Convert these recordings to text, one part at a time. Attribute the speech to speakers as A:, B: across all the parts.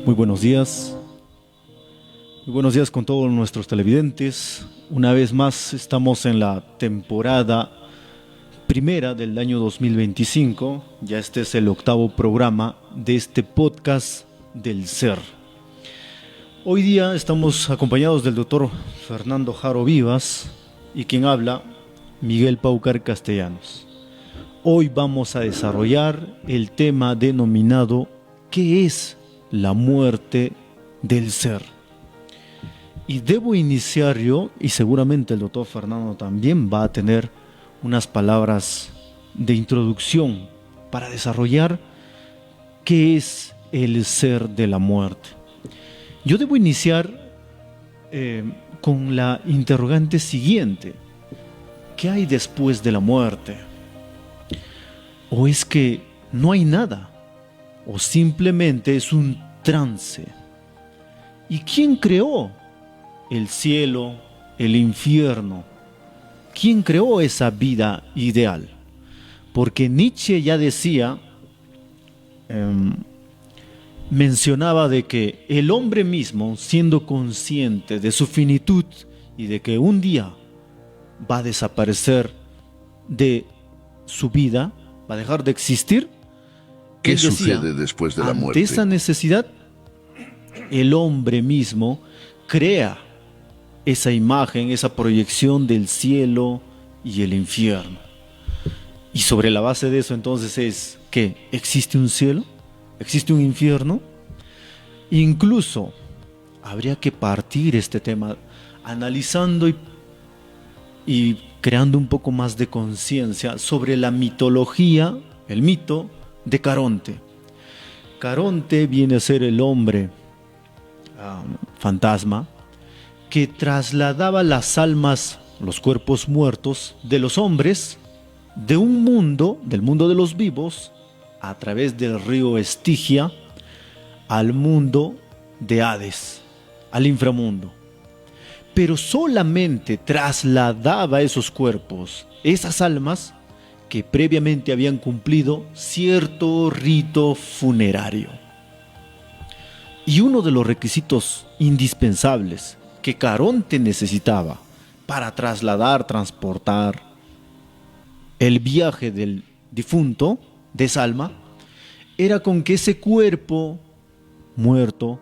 A: Muy buenos días. Muy buenos días con todos nuestros televidentes. Una vez más estamos en la temporada primera del año 2025. Ya este es el octavo programa de este podcast del ser. Hoy día estamos acompañados del doctor Fernando Jaro Vivas y quien habla, Miguel Paucar Castellanos. Hoy vamos a desarrollar el tema denominado ¿qué es la muerte del ser? Y debo iniciar yo, y seguramente el doctor Fernando también va a tener unas palabras de introducción para desarrollar qué es el ser de la muerte. Yo debo iniciar con la interrogante siguiente: ¿qué hay después de la muerte? ¿O es que no hay nada? ¿O simplemente es un trance? ¿Y quién creó el cielo, el infierno? ¿Quién creó esa vida ideal? Porque Nietzsche ya decía, mencionaba de que el hombre mismo, siendo consciente de su finitud y de que un día va a desaparecer de su vida, va a dejar de existir,
B: ¿qué sucede después de la muerte?
A: Ante esa necesidad, el hombre mismo crea esa imagen, esa proyección del cielo y el infierno. Y sobre la base de eso entonces es que existe un cielo, existe un infierno. Incluso habría que partir este tema analizando y creando un poco más de conciencia sobre la mitología, el mito de Caronte. Caronte viene a ser el hombre fantasma que trasladaba las almas, los cuerpos muertos de los hombres de un mundo, del mundo de los vivos, a través del río Estigia, al mundo de Hades, al inframundo. Pero solamente trasladaba esos cuerpos, esas almas, que previamente habían cumplido cierto rito funerario. Y uno de los requisitos indispensables que Caronte necesitaba para trasladar, transportar el viaje del difunto, de esa alma, era con que ese cuerpo muerto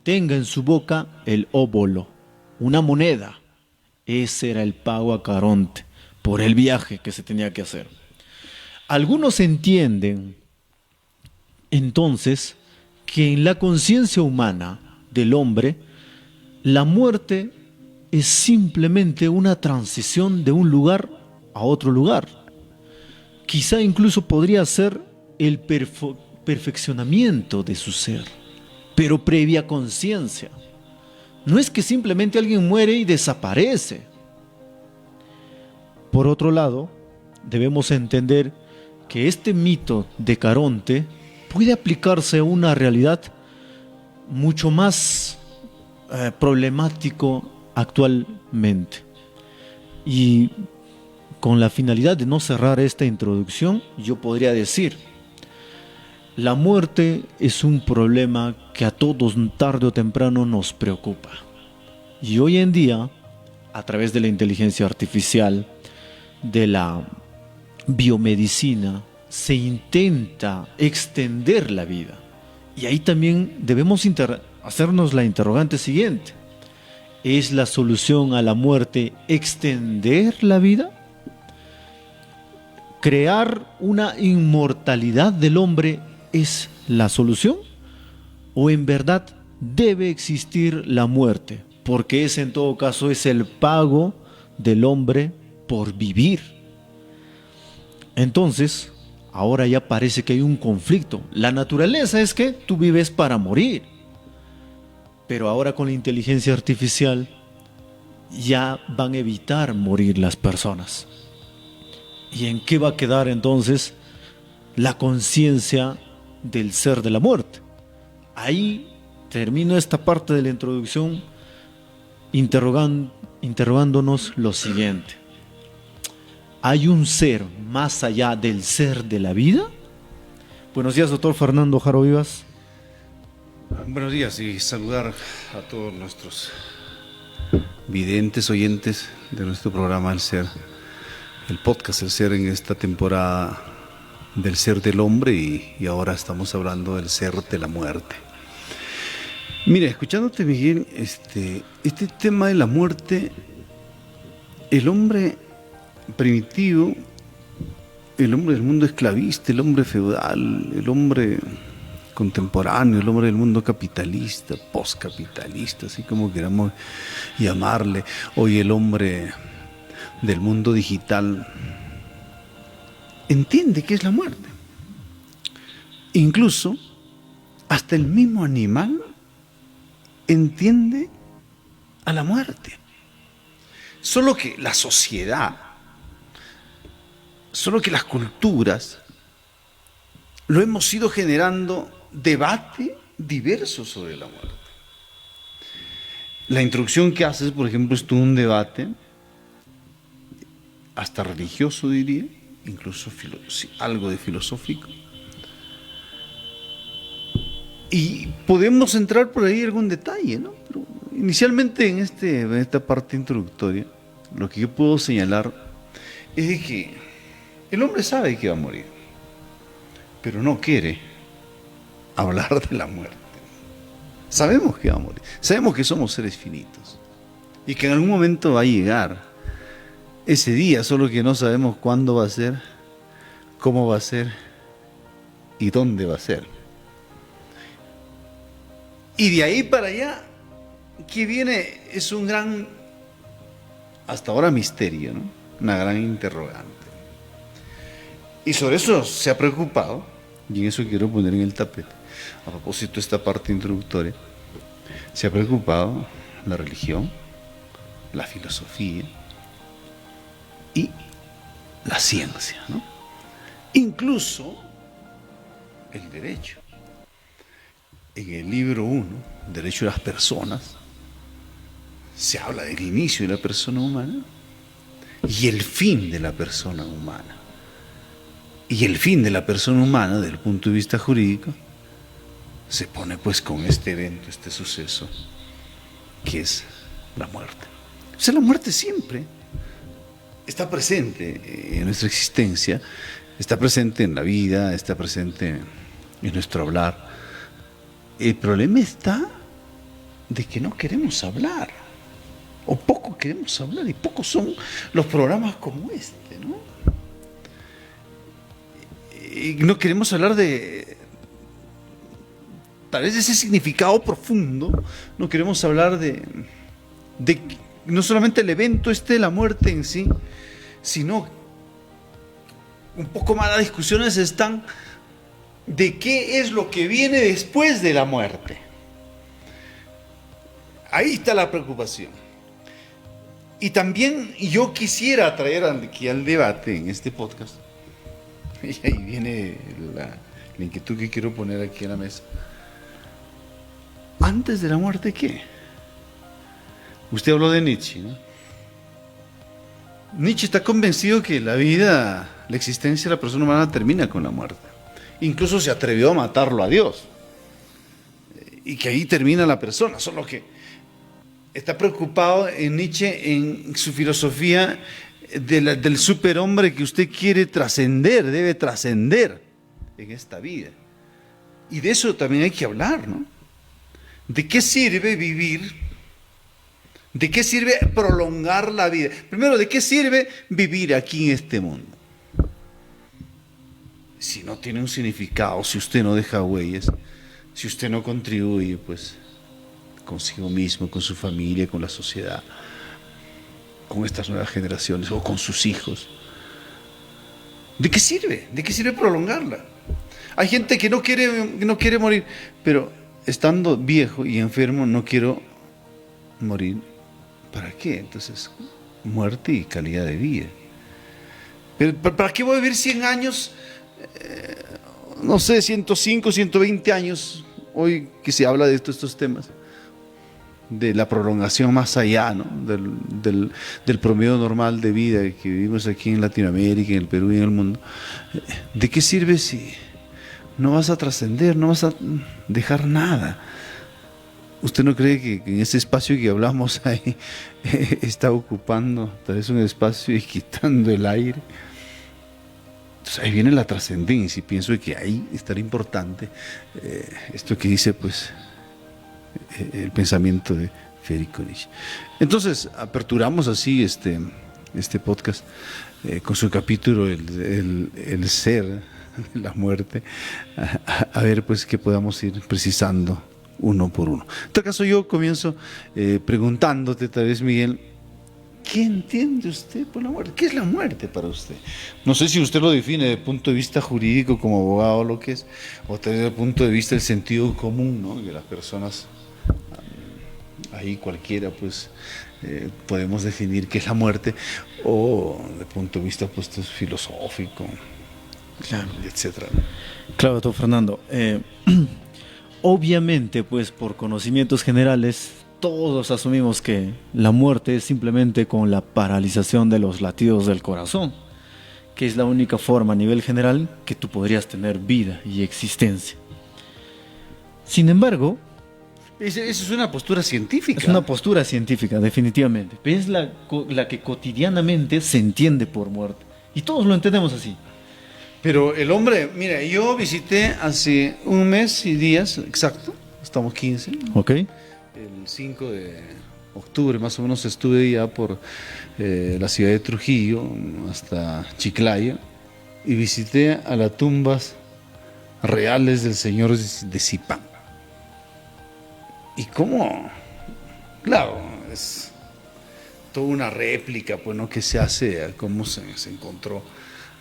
A: tenga en su boca el óbolo, una moneda. Ese era el pago a Caronte por el viaje que se tenía que hacer. Algunos entienden entonces que en la conciencia humana del hombre, la muerte es simplemente una transición de un lugar a otro lugar. Quizá incluso podría ser el perfeccionamiento de su ser, pero previa conciencia. No es que simplemente alguien muere y desaparece. Por otro lado, debemos entender que este mito de Caronte puede aplicarse a una realidad mucho más problemático actualmente. Y con la finalidad de no cerrar esta introducción, yo podría decir: la muerte es un problema que a todos tarde o temprano nos preocupa. Y hoy en día, a través de la inteligencia artificial, de la biomedicina, se intenta extender la vida. Y ahí también debemos hacernos la interrogante siguiente: ¿es la solución a la muerte extender la vida? ¿Crear una inmortalidad del hombre es la solución? ¿O en verdad debe existir la muerte? Porque ese en todo caso es el pago del hombre por vivir. Entonces, ahora ya parece que hay un conflicto. La naturaleza es que tú vives para morir. Pero ahora con la inteligencia artificial ya van a evitar morir las personas. ¿Y en qué va a quedar entonces la conciencia del ser de la muerte? Ahí termino esta parte de la introducción interrogándonos lo siguiente: ¿hay un ser más allá del ser de la vida? Buenos días, doctor Fernando Jaro Vivas.
C: Buenos días y saludar a todos nuestros videntes, oyentes de nuestro programa El Ser, el podcast El Ser en esta temporada del ser del hombre y ahora estamos hablando del ser de la muerte. Mira, escuchándote, Miguel, este tema de la muerte, el hombre primitivo, el hombre del mundo esclavista, el hombre feudal, el hombre contemporáneo, el hombre del mundo capitalista, postcapitalista, así como queramos llamarle, hoy el hombre del mundo digital, entiende qué es la muerte. Incluso hasta el mismo animal entiende a la muerte. Solo que la sociedad, solo que las culturas lo hemos ido generando debate diverso sobre la muerte. La introducción que haces, por ejemplo, es todo un debate, hasta religioso diría, incluso algo de filosófico. Y podemos entrar por ahí algún detalle, ¿no? Pero inicialmente en esta parte introductoria, lo que yo puedo señalar es de que el hombre sabe que va a morir, pero no quiere hablar de la muerte. Sabemos que va a morir, sabemos que somos seres finitos y que en algún momento va a llegar ese día, solo que no sabemos cuándo va a ser, cómo va a ser y dónde va a ser. Y de ahí para allá, que viene, es un gran, hasta ahora, misterio, ¿no? Una gran interrogante. Y sobre eso se ha preocupado, y en eso quiero poner en el tapete, a propósito de esta parte introductoria, se ha preocupado la religión, la filosofía y la ciencia, ¿no? Incluso el derecho. En el libro 1, Derecho de las Personas, se habla del inicio de la persona humana y el fin de la persona humana. Y el fin de la persona humana, desde el punto de vista jurídico, se pone pues con este evento, este suceso, que es la muerte. O sea, la muerte siempre está presente en nuestra existencia, está presente en la vida, está presente en nuestro hablar. El problema está de que no queremos hablar, o poco queremos hablar, y pocos son los programas como este, ¿no? Y no queremos hablar de, tal vez, de ese significado profundo, no queremos hablar de no solamente el evento de la muerte en sí, sino un poco más las discusiones están de qué es lo que viene después de la muerte. Ahí está la preocupación. Y también yo quisiera traer aquí al debate en este podcast, y ahí viene la inquietud que quiero poner aquí en la mesa. ¿Antes de la muerte qué? Usted habló de Nietzsche, ¿no? Nietzsche está convencido que la vida, la existencia de la persona humana termina con la muerte. Incluso se atrevió a matarlo a Dios. Y que ahí termina la persona. Solo que está preocupado en Nietzsche, en su filosofía del superhombre que usted quiere trascender, debe trascender en esta vida. Y de eso también hay que hablar, ¿no? ¿De qué sirve vivir? ¿De qué sirve prolongar la vida? Primero, ¿de qué sirve vivir aquí en este mundo? Si no tiene un significado, si usted no deja huellas, si usted no contribuye, pues, consigo mismo, con su familia, con la sociedad, con estas nuevas generaciones o con sus hijos, ¿de qué sirve? ¿De qué sirve prolongarla? Hay gente que no quiere morir, pero estando viejo y enfermo no quiero morir. ¿Para qué? Entonces, muerte y calidad de vida. ¿Pero para qué voy a vivir 100 años? No sé, 105, 120 años, hoy que se habla de estos temas, de la prolongación más allá, ¿no? del promedio normal de vida que vivimos aquí en Latinoamérica, en el Perú y en el mundo. ¿De qué sirve si no vas a trascender, no vas a dejar nada. ¿Usted no cree que en ese espacio que hablamos ahí está ocupando tal vez un espacio y quitando el aire? Entonces ahí viene la trascendencia y pienso que ahí estará importante esto que dice pues el pensamiento de Federico Nietzsche. Entonces aperturamos así este podcast con su capítulo el ser, la muerte, a ver pues que podamos ir precisando uno por uno. En todo caso yo comienzo preguntándote tal vez, Miguel, ¿qué entiende usted por la muerte? ¿Qué es la muerte para usted? No sé si usted lo define desde el punto de vista jurídico como abogado lo que es, o desde el punto de vista del sentido común, ¿no? Que las personas, ahí cualquiera pues podemos definir qué es la muerte, o desde el punto de vista pues filosófico,
A: claro,
C: etcétera.
A: Claro, doctor Fernando. Obviamente, pues por conocimientos generales, todos asumimos que la muerte es simplemente con la paralización de los latidos del corazón, que es la única forma a nivel general que tú podrías tener vida y existencia. Sin embargo,
C: Esa es una postura científica.
A: es una postura científica, definitivamente, pero es la que cotidianamente se entiende por muerte. Y todos lo entendemos así.
C: Pero el hombre, mira, yo visité hace un mes y días, exacto, estamos 15,
A: ¿Ok?
C: el 5 de octubre más o menos estuve ya por la ciudad de Trujillo hasta Chiclayo y visité a las tumbas reales del señor de Zipán. Y cómo, claro, es toda una réplica, pues, ¿no? Que se hace a cómo se encontró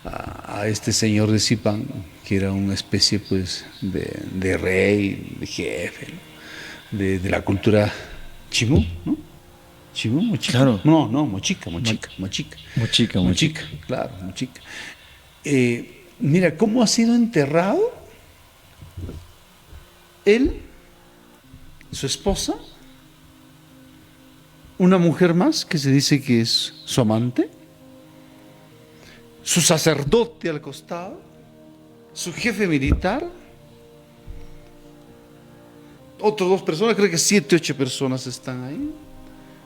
C: a este señor de Zipán, que era una especie pues de rey, de jefe, ¿no? de la cultura chimú, ¿no? Chimú, mochica.
A: Claro.
C: No, mochica.
A: Mochica. Claro,
C: mochica. Mira, ¿cómo ha sido enterrado él, su esposa, una mujer más que se dice que es su amante, su sacerdote al costado, su jefe militar, otras 2 personas, creo que 7, 8 personas están ahí,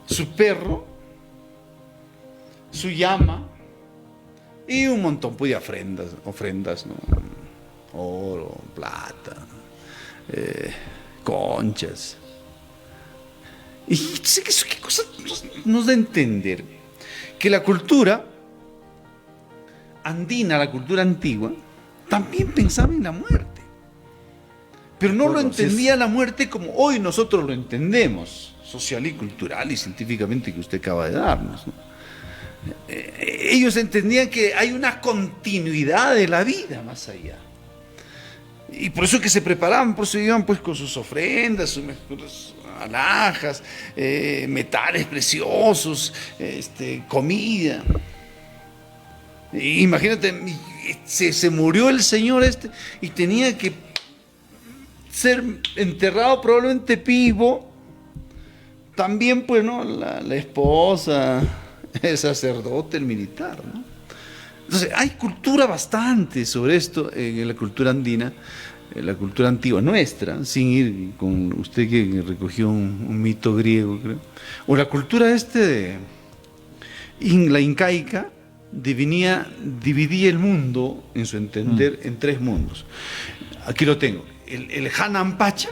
C: su perro, su llama y un montón pues, de ofrendas, ¿no? Oro, plata, conchas. Y qué cosa nos da a entender que la cultura andina, la cultura antigua, también pensaba en la muerte, pero no lo entendía la muerte como hoy nosotros lo entendemos, social y cultural y científicamente que usted acaba de darnos, ¿no? Ellos entendían que hay una continuidad de la vida más allá, y por eso que se preparaban, por eso iban pues con sus ofrendas, sus alhajas, metales preciosos, comida. Imagínate, se murió el señor y tenía que ser enterrado probablemente vivo. También, pues, ¿no? La esposa, el sacerdote, el militar, ¿no? Entonces, hay cultura bastante sobre esto en la cultura andina, en la cultura antigua nuestra, sin ir con usted que recogió un mito griego, creo. O la cultura la incaica, dividía el mundo, en su entender, en 3 mundos. Aquí lo tengo. El Hanan Pacha,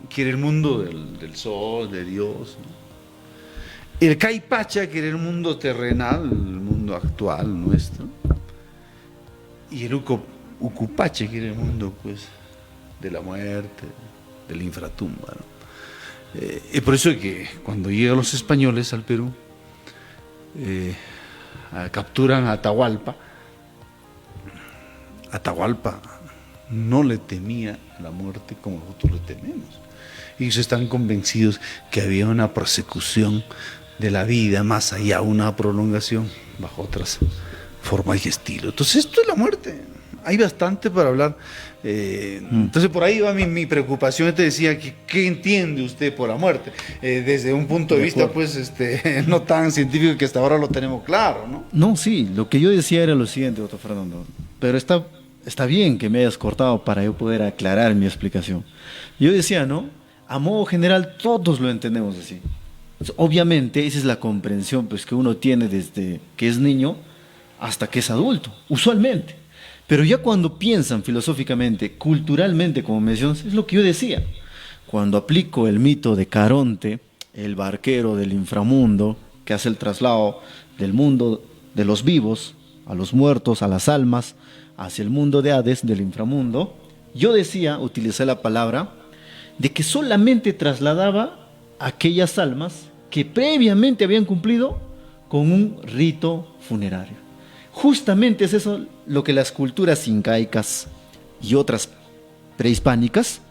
C: que era el mundo del sol, de Dios, ¿no? El Kai Pacha, que era el mundo terrenal, el mundo actual nuestro. Y el Ucupache, que era el mundo pues, de la muerte, de la infratumba, ¿no? Y por eso es que cuando llegan los españoles al Perú, capturan a Atahualpa. Atahualpa no le temía la muerte como nosotros le tememos. Ellos están convencidos que había una persecución de la vida más allá, una prolongación bajo otras formas y estilos. Entonces esto es la muerte. Hay bastante para hablar. Entonces por ahí va mi preocupación. Te decía, ¿qué entiende usted por la muerte? Desde un punto de vista pues no tan científico, que hasta ahora lo tenemos claro, ¿no?
A: No, sí, lo que yo decía era lo siguiente, doctor Fernando, pero está está bien que me hayas cortado para yo poder aclarar mi explicación. Yo decía, ¿no? A modo general todos lo entendemos así. Obviamente esa es la comprensión pues, que uno tiene desde que es niño hasta que es adulto, usualmente. Pero ya cuando piensan filosóficamente, culturalmente, como mencionas, es lo que yo decía. Cuando aplico el mito de Caronte, el barquero del inframundo, que hace el traslado del mundo de los vivos a los muertos, a las almas, hacia el mundo de Hades, del inframundo, yo decía, utilicé la palabra, de que solamente trasladaba aquellas almas que previamente habían cumplido con un rito funerario. Justamente es eso lo que las culturas incaicas y otras prehispánicas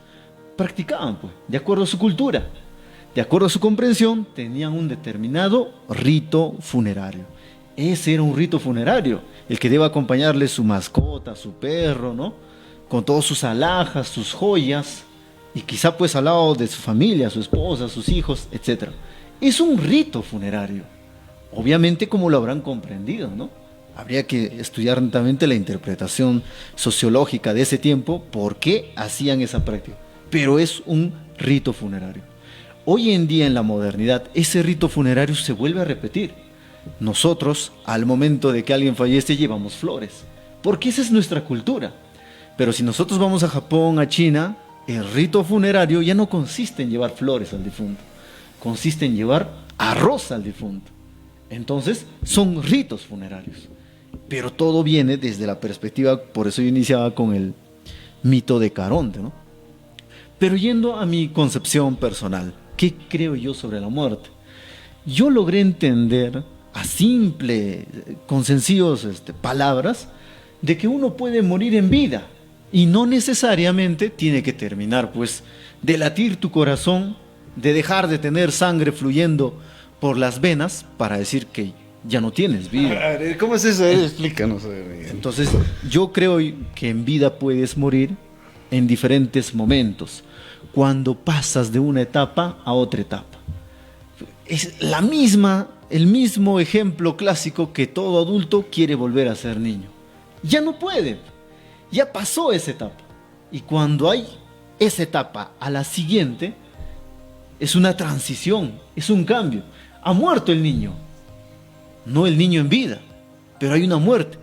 A: practicaban, pues, de acuerdo a su cultura, de acuerdo a su comprensión, tenían un determinado rito funerario. Ese era un rito funerario, el que debe acompañarle su mascota, su perro, ¿no? Con todas sus alhajas, sus joyas, y quizá pues al lado de su familia, su esposa, sus hijos, etc. Es un rito funerario. Obviamente como lo habrán comprendido, ¿no? Habría que estudiar netamente la interpretación sociológica de ese tiempo, por qué hacían esa práctica. Pero es un rito funerario. Hoy en día en la modernidad, ese rito funerario se vuelve a repetir. Nosotros, al momento de que alguien fallece, llevamos flores, porque esa es nuestra cultura. Pero si nosotros vamos a Japón, a China, el rito funerario ya no consiste en llevar flores al difunto, consiste en llevar arroz al difunto. Entonces, son ritos funerarios. Pero todo viene desde la perspectiva, por eso yo iniciaba con el mito de Caronte, ¿no? Pero yendo a mi concepción personal, ¿qué creo yo sobre la muerte? Yo logré entender con sencillos palabras, de que uno puede morir en vida y no necesariamente tiene que terminar, pues, de latir tu corazón, de dejar de tener sangre fluyendo por las venas para decir que ya no tienes vida.
C: ¿Cómo es eso? Explícanos.
A: Entonces, yo creo que en vida puedes morir en diferentes momentos, cuando pasas de una etapa a otra etapa. Es el mismo ejemplo clásico que todo adulto quiere volver a ser niño. Ya no puede, ya pasó esa etapa. Y cuando hay esa etapa a la siguiente, es una transición, es un cambio. Ha muerto el niño, no el niño en vida, pero hay una muerte.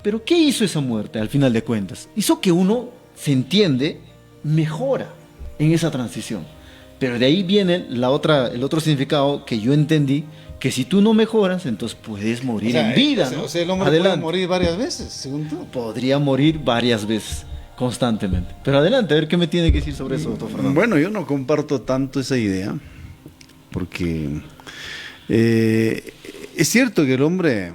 A: ¿Pero qué hizo esa muerte al final de cuentas? Hizo que uno se entiende, mejora en esa transición. Pero de ahí viene el otro significado que yo entendí, que si tú no mejoras, entonces puedes morir en vida, ¿no?
C: O sea, el hombre puede morir varias veces, según tú.
A: Podría morir varias veces, constantemente. Pero adelante, a ver qué me tiene que decir sobre eso, doctor Fernando.
C: Bueno, yo no comparto tanto esa idea, porque es cierto que el hombre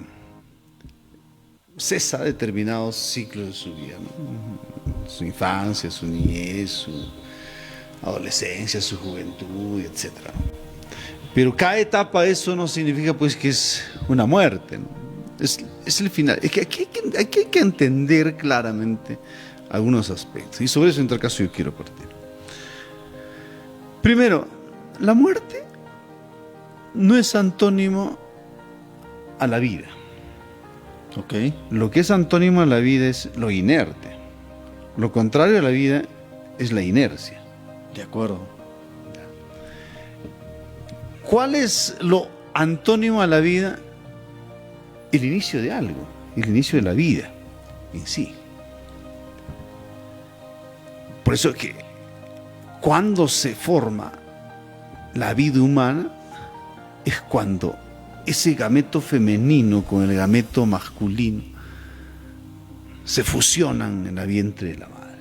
C: cesa determinados ciclos de su vida, ¿no? Su infancia, su niñez, su adolescencia, su juventud, etc. Pero cada etapa, eso no significa pues que es una muerte, ¿no? Es el final. Es que aquí hay que entender claramente algunos aspectos, y sobre eso en tal caso yo quiero partir. Primero, la muerte no es antónimo a la vida.
A: Okay.
C: Lo que es antónimo a la vida es lo inerte. Lo contrario a la vida es la inercia.
A: De acuerdo.
C: ¿Cuál es lo antónimo a la vida? El inicio de algo, el inicio de la vida en sí. Por eso es que cuando se forma la vida humana es cuando ese gameto femenino con el gameto masculino se fusionan en el vientre de la madre.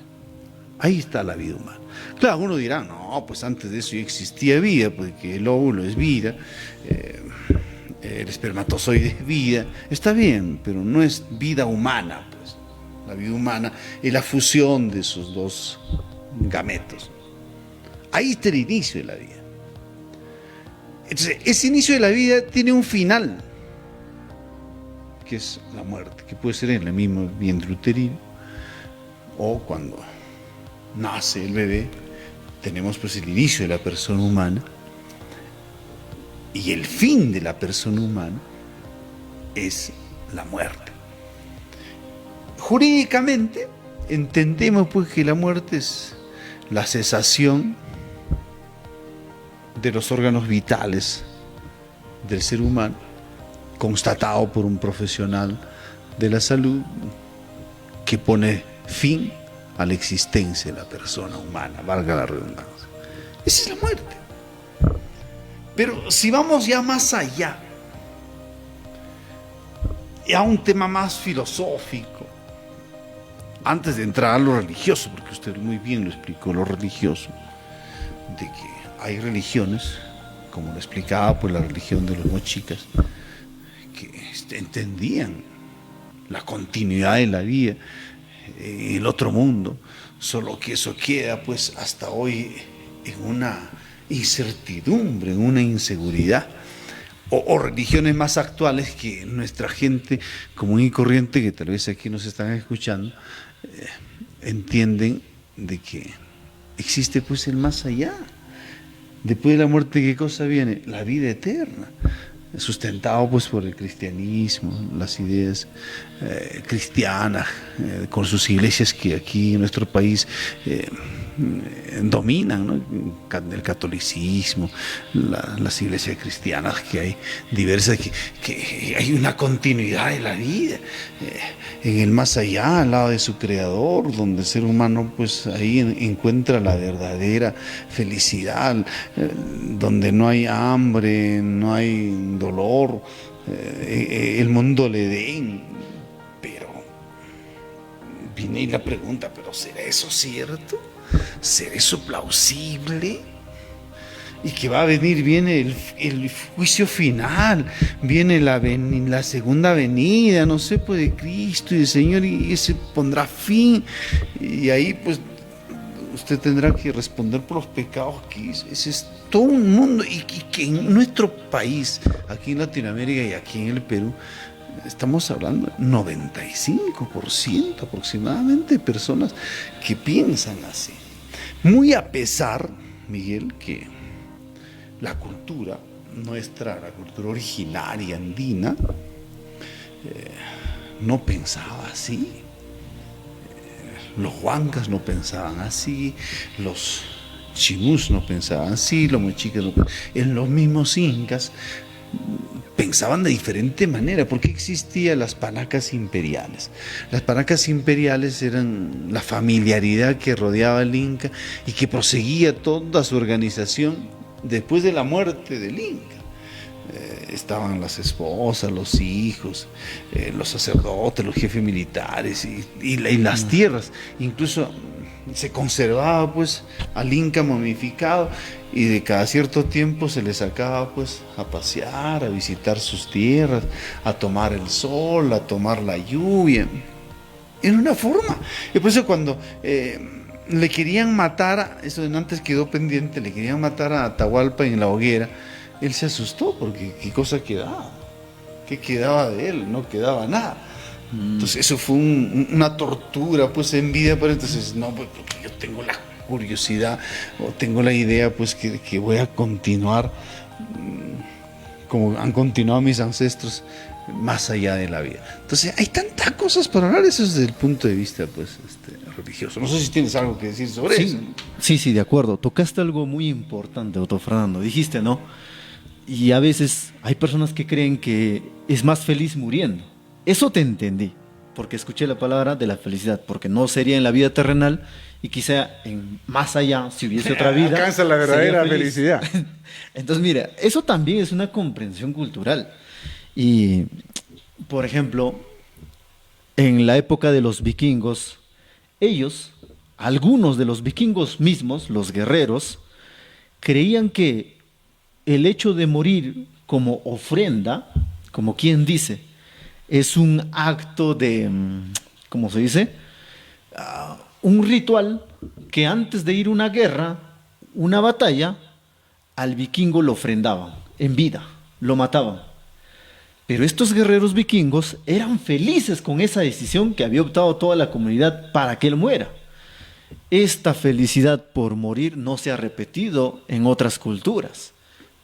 C: Ahí está la vida humana. Claro, uno dirá, no, pues antes de eso ya existía vida, porque el óvulo es vida, el espermatozoide es vida. Está bien, pero no es vida humana, pues. La vida humana es la fusión de esos dos gametos. Ahí está el inicio de la vida. Entonces, ese inicio de la vida tiene un final, que es la muerte, que puede ser en el mismo vientre uterino o cuando nace el bebé. Tenemos pues el inicio de la persona humana, y el fin de la persona humana es la muerte. Jurídicamente, entendemos pues que la muerte es la cesación de los órganos vitales del ser humano, constatado por un profesional de la salud que pone fin a la existencia de la persona humana, valga la redundancia. Esa es la muerte. Pero si vamos ya más allá, a un tema más filosófico, antes de entrar a lo religioso, porque usted muy bien lo explicó, lo religioso, de que hay religiones, como lo explicaba pues la religión de los mochicas, que entendían la continuidad de la vida en el otro mundo, solo que eso queda pues hasta hoy en una incertidumbre, en una inseguridad, o religiones más actuales que nuestra gente común y corriente, que tal vez aquí nos están escuchando, entienden de que existe pues el más allá. Después de la muerte, ¿qué cosa viene? La vida eterna, sustentado pues por el cristianismo, las ideas cristianas, con sus iglesias que aquí en nuestro país dominan, ¿no? El catolicismo, las iglesias cristianas que hay diversas, que hay una continuidad de la vida en el más allá, al lado de su creador, donde el ser humano pues ahí encuentra la verdadera felicidad, donde no hay hambre, no hay dolor, el mundo le den. Pero viene la pregunta, ¿pero será eso cierto? ¿Será eso plausible? Y que va a venir, viene el juicio final, viene la segunda venida, no sé, pues de Cristo y del Señor, y se pondrá fin, y ahí pues usted tendrá que responder por los pecados que hizo. Ese es todo un mundo, y que en nuestro país, aquí en Latinoamérica y aquí en el Perú, estamos hablando de 95% aproximadamente de personas que piensan así. Muy a pesar, Miguel, que la cultura nuestra, la cultura originaria andina, no pensaba así. Los huancas no pensaban así, los chimús no pensaban así, los mochicas no pensaban. En los mismos incas pensaban de diferente manera, porque existían las panacas imperiales. Las panacas imperiales eran la familiaridad que rodeaba al Inca y que proseguía toda su organización después de la muerte del Inca. Estaban las esposas, los hijos, los sacerdotes, los jefes militares y las tierras. Incluso se conservaba pues al Inca momificado, y de cada cierto tiempo se le sacaba pues a pasear, a visitar sus tierras, a tomar el sol, a tomar la lluvia. Era una forma. Y por eso cuando le querían matar, eso antes quedó pendiente, le querían matar a Atahualpa en la hoguera, él se asustó porque qué cosa quedaba, qué quedaba de él, no quedaba nada. Entonces eso fue una tortura pues en vida, pero entonces no, pues porque yo tengo la curiosidad o tengo la idea pues que voy a continuar como han continuado mis ancestros más allá de la vida. Entonces hay tantas cosas para hablar, eso es desde el punto de vista pues religioso. No sé si tienes algo que decir sobre eso.
A: Sí, de acuerdo. Tocaste algo muy importante, doctor Fernando. Dijiste, ¿no? Y a veces hay personas que creen que es más feliz muriendo. Eso te entendí, porque escuché la palabra de la felicidad, porque no sería en la vida terrenal y quizá en más allá, si hubiese otra vida,
D: alcanza la verdadera felicidad.
A: Entonces, mira, eso también es una comprensión cultural. Y, por ejemplo, en la época de los vikingos, ellos, algunos de los vikingos mismos, los guerreros, creían que el hecho de morir como ofrenda, como quien dice, es un acto de, ¿cómo se dice? Un ritual que antes de ir a una guerra, una batalla, al vikingo lo ofrendaban en vida, lo mataban. Pero estos guerreros vikingos eran felices con esa decisión que había optado toda la comunidad para que él muera. Esta felicidad por morir no se ha repetido en otras culturas.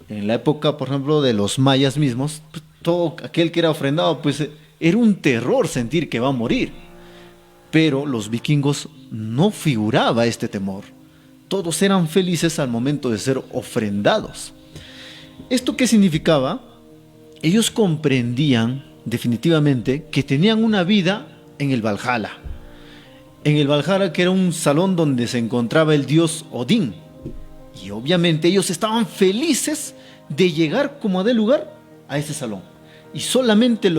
A: En la época, por ejemplo, de los mayas mismos, pues, todo aquel que era ofrendado, pues era un terror sentir que va a morir. Pero los vikingos no figuraba este temor. Todos eran felices al momento de ser ofrendados. ¿Esto qué significaba? Ellos comprendían definitivamente que tenían una vida en el Valhalla. En el Valhalla, que era un salón donde se encontraba el dios Odín. Y obviamente ellos estaban felices de llegar como de lugar a ese salón. Y solamente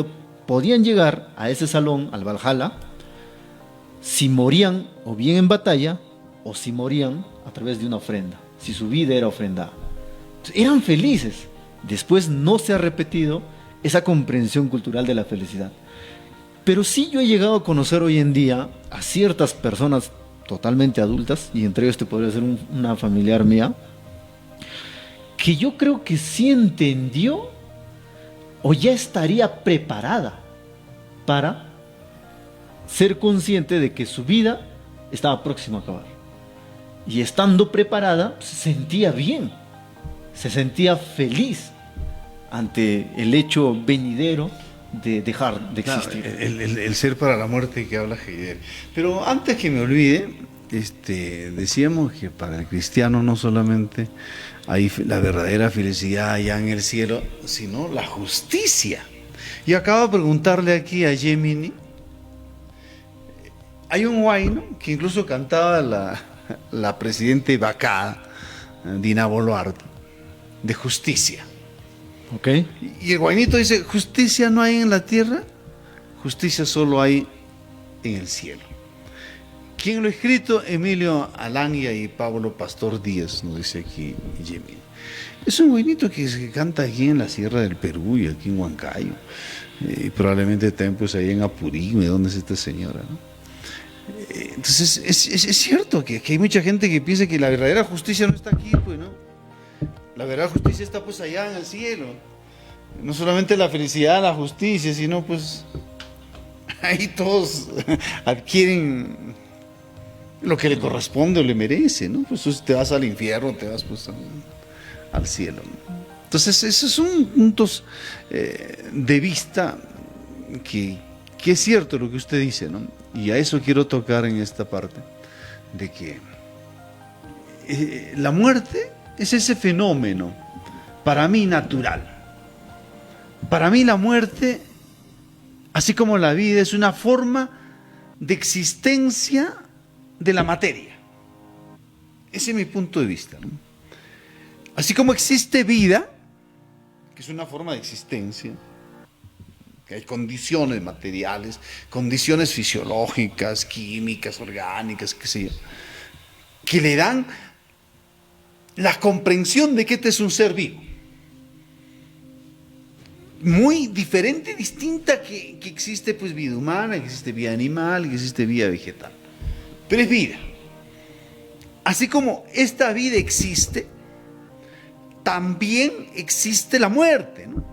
A: podían llegar a ese salón, al Valhalla, si morían o bien en batalla o si morían a través de una ofrenda, si su vida era ofrendada. Entonces, eran felices. Después no se ha repetido esa comprensión cultural de la felicidad. Pero sí, yo he llegado a conocer hoy en día a ciertas personas totalmente adultas, y entre ellos te podría ser una familiar mía, que yo creo que sí entendió o ya estaría preparada para ser consciente de que su vida estaba próxima a acabar. Y estando preparada, se sentía bien, se sentía feliz ante el hecho venidero de dejar de existir.
C: Claro, el ser para la muerte que habla Heidegger. Pero antes que me olvide, decíamos que para el cristiano no solamente hay la verdadera felicidad allá en el cielo, sino la justicia. Y acabo de preguntarle aquí a Gemini, hay un huayno que incluso cantaba la presidente vacada, Dina Boluarte, de justicia.
A: Okay.
C: Y el guainito dice, justicia no hay en la tierra, justicia solo hay en el cielo. ¿Quién lo ha escrito? Emilio Alania y Pablo Pastor Díaz, nos dice aquí Jimmy. Es un guainito que canta aquí en la Sierra del Perú y aquí en Huancayo. Y probablemente también pues ahí en Apurímac, ¿dónde es esta señora? ¿No? Entonces es cierto que hay mucha gente que piensa que la verdadera justicia no está aquí, pues, ¿no? La verdadera justicia está pues allá en el cielo. No solamente la felicidad, la justicia, sino pues ahí todos adquieren lo que le corresponde o le merece, ¿no? Pues tú te vas al infierno, te vas pues al cielo, ¿no? Entonces esos son puntos de vista que es cierto lo que usted dice, ¿no? Y a eso quiero tocar en esta parte, de que la muerte es ese fenómeno, para mí natural. Para mí la muerte, así como la vida, es una forma de existencia de la materia. Ese es mi punto de vista, ¿no? Así como existe vida, que es una forma de existencia, que hay condiciones materiales, condiciones fisiológicas, químicas, orgánicas, qué sé yo, que le dan la comprensión de que este es un ser vivo. Muy diferente, distinta que existe pues vida humana, que existe vida animal, que existe vida vegetal. Pero es vida. Así como esta vida existe, también existe la muerte, ¿no?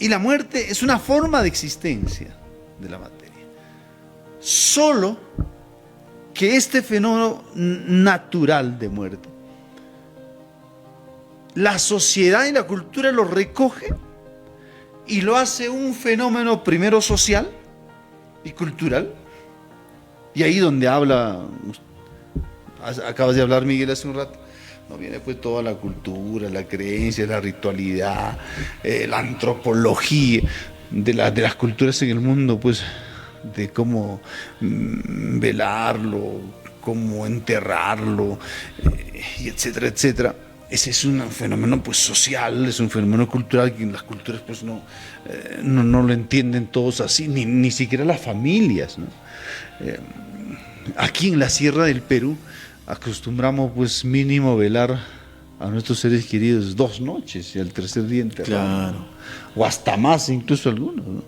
C: Y la muerte es una forma de existencia de la materia. Solo que este fenómeno natural de muerte, la sociedad y la cultura lo recoge y lo hace un fenómeno primero social y cultural. Y ahí donde acabas de hablar, Miguel, hace un rato, no viene pues toda la cultura, la creencia, la ritualidad, la antropología de las culturas en el mundo, pues de cómo velarlo, cómo enterrarlo, y etcétera, etcétera. Ese es un fenómeno pues social, es un fenómeno cultural que en las culturas pues no lo entienden todos así, ni siquiera las familias, ¿no? Aquí en la Sierra del Perú acostumbramos pues mínimo velar a nuestros seres queridos 2 noches y al tercer día enterrarlos. Claro. O hasta más incluso algunos, ¿no?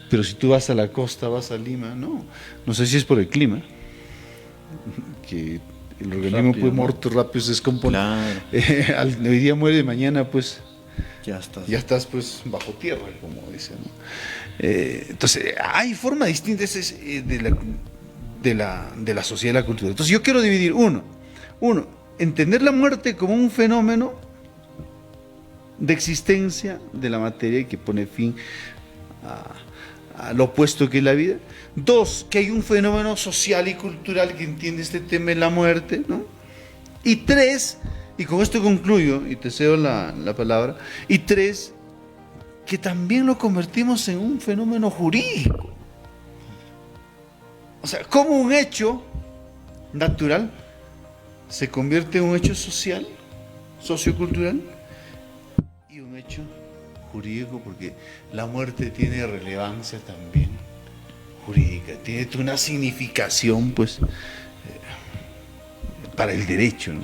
C: Pero si tú vas a la costa, vas a Lima, no sé si es por el clima, que el organismo rápido, pues muerto rápido se descompone. Claro. Hoy día muere, mañana pues ya estás pues bajo tierra, como dicen, ¿no? Entonces hay formas distintas de la sociedad y la cultura. Entonces yo quiero dividir uno, entender la muerte como un fenómeno de existencia de la materia y que pone fin a lo opuesto que es la vida. 2, que hay un fenómeno social y cultural que entiende este tema de la muerte, ¿no? Y 3, y con esto concluyo y te cedo la palabra, y 3, que también lo convertimos en un fenómeno jurídico. O sea, como un hecho natural se convierte en un hecho social, sociocultural, y un hecho jurídico, porque la muerte tiene relevancia también jurídica, tiene una significación, pues, para el derecho, ¿no?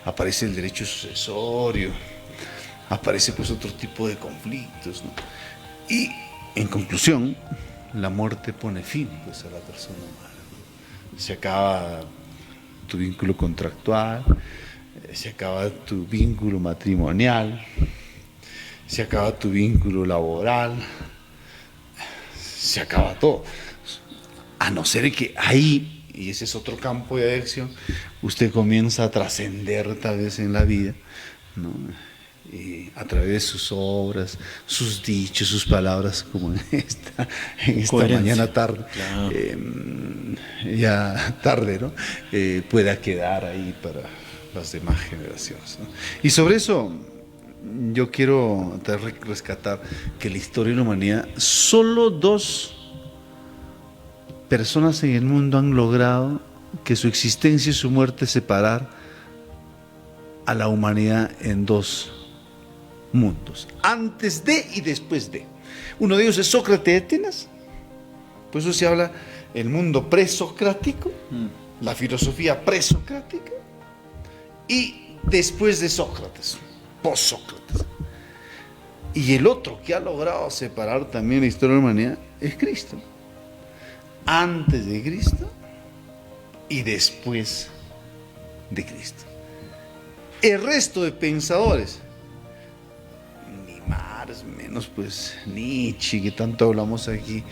C: Aparece el derecho sucesorio, aparece pues otro tipo de conflictos, ¿no? Y en conclusión, la muerte pone fin, pues, a la persona humana. Se acaba tu vínculo contractual, se acaba tu vínculo matrimonial, se acaba tu vínculo laboral, se acaba todo. A no ser que ahí, y ese es otro campo de acción, usted comienza a trascender tal vez en la vida, ¿no? Y a través de sus obras, sus dichos, sus palabras, como en esta mañana tarde, claro. Ya tarde, ¿no? Pueda quedar ahí para las demás generaciones, ¿no? Y sobre eso yo quiero rescatar que la historia de la humanidad, solo 2 personas en el mundo han logrado que su existencia y su muerte separar a la humanidad en 2 mundos, antes de y después de. Uno de ellos es Sócrates de Atenas, por eso se habla el mundo presocrático, la filosofía presocrática, y después de Sócrates, post-Sócrates. Y el otro que ha logrado separar también la historia de la humanidad es Cristo, antes de Cristo y después de Cristo. El resto de pensadores, Marx, menos pues Nietzsche, que tanto hablamos aquí,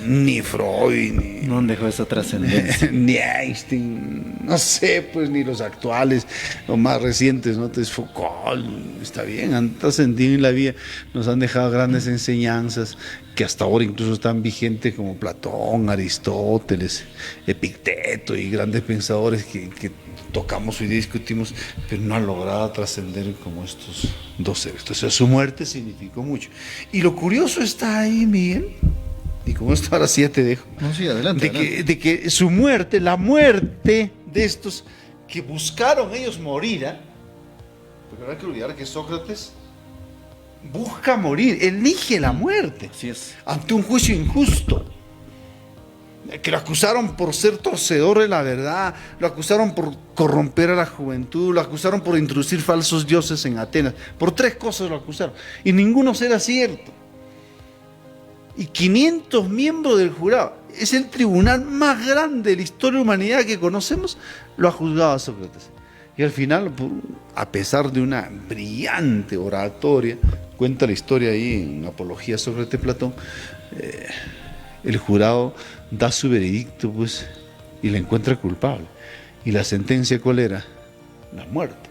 C: ni Freud,
A: no han dejado esa trascendencia,
C: ni Einstein, no sé, pues ni los actuales, los más recientes, ¿no? Entonces Foucault, está bien, han trascendido en la vida, nos han dejado grandes enseñanzas que hasta ahora incluso están vigentes, como Platón, Aristóteles, Epicteto y grandes pensadores que tocamos hoy día, discutimos, pero no han logrado trascender como estos 2 seres. Entonces su muerte significó mucho. Y lo curioso está ahí, Miguel, y como esto ahora sí ya te dejo,
A: no, sí, adelante,
C: de que su muerte, la muerte de estos que buscaron ellos morir, porque no hay que olvidar que Sócrates busca morir, elige la muerte.
A: Así es.
C: Ante un juicio injusto, que lo acusaron por ser torcedor de la verdad, lo acusaron por corromper a la juventud, lo acusaron por introducir falsos dioses en Atenas. Por 3 cosas lo acusaron y ninguno era cierto. Y 500 miembros del jurado, es el tribunal más grande de la historia de la humanidad que conocemos, lo ha juzgado a Sócrates. Y al final, a pesar de una brillante oratoria, cuenta la historia ahí en Apología Sócrates Platón, el jurado da su veredicto, pues, y le encuentra culpable. ¿Y la sentencia cuál era? La muerte,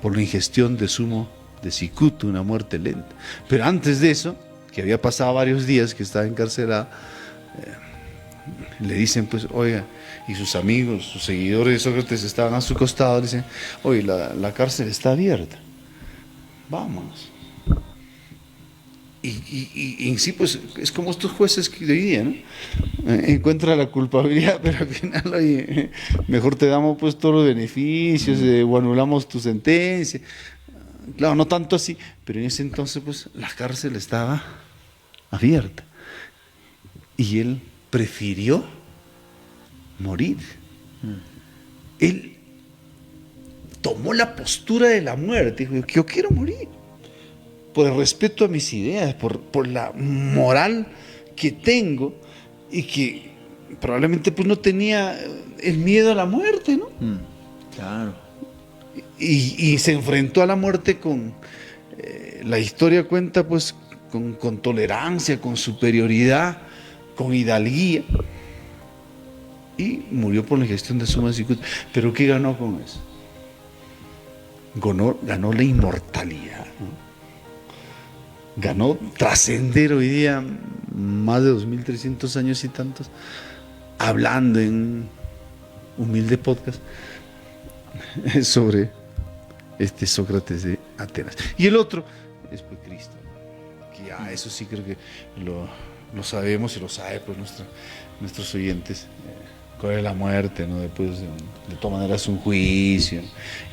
C: por la ingestión de zumo de cicuto, una muerte lenta. Pero antes de eso, que había pasado varios días que estaba encarcelado, le dicen, pues, oiga, y sus amigos, sus seguidores de Sócrates estaban a su costado, le dicen, oye, la cárcel está abierta, vámonos. Y en sí, pues, es como estos jueces que de hoy día, ¿no? Encuentra la culpabilidad, pero al final, oye, mejor te damos pues todos los beneficios, o anulamos tu sentencia. Claro, no tanto así, pero en ese entonces, pues, la cárcel estaba abierta. Y él prefirió morir. Él tomó la postura de la muerte, dijo, yo quiero morir. Por el respeto a mis ideas, por la moral que tengo y que probablemente pues no tenía el miedo a la muerte, ¿no?
A: Claro.
C: Y se enfrentó a la muerte con, la historia cuenta pues con tolerancia, con superioridad, con hidalguía, y murió por la ingestión de zumo de cicuta. ¿Pero qué ganó con eso? Ganó la inmortalidad, ¿no? ganó trascender hoy día más de 2300 años y tantos, hablando en un humilde podcast sobre este Sócrates de Atenas. Y el otro es pues Cristo, que ya eso sí creo que lo sabemos y lo sabe pues nuestros oyentes. ¿Cuál es la muerte? ¿No? Después, de todas maneras, un juicio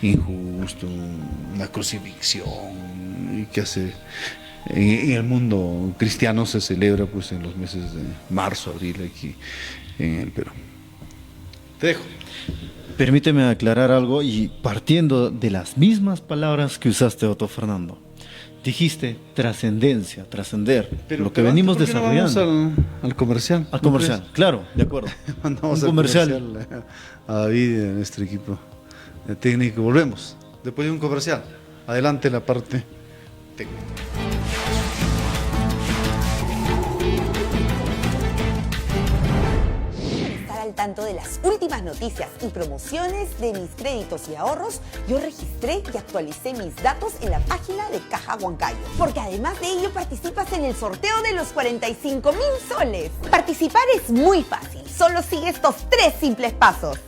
C: injusto, una crucifixión, y que hace en el mundo cristiano se celebra pues en los meses de marzo, abril aquí en el Perú. Te dejo.
A: Permíteme aclarar algo y partiendo de las mismas palabras que usaste, Otto Fernando. Dijiste trascendencia, trascender, lo que venimos desarrollando.
C: No vamos al comercial.
A: Al comercial, claro, de acuerdo.
C: Mandamos un comercial a David, de nuestro equipo técnico. Volvemos después de un comercial. Adelante la parte técnica.
D: Al tanto de las últimas noticias y promociones de mis créditos y ahorros, yo registré y actualicé mis datos en la página de Caja Huancayo. Porque además de ello participas en el sorteo de los 45.000 soles. Participar es muy fácil, solo sigue estos 3 simples pasos.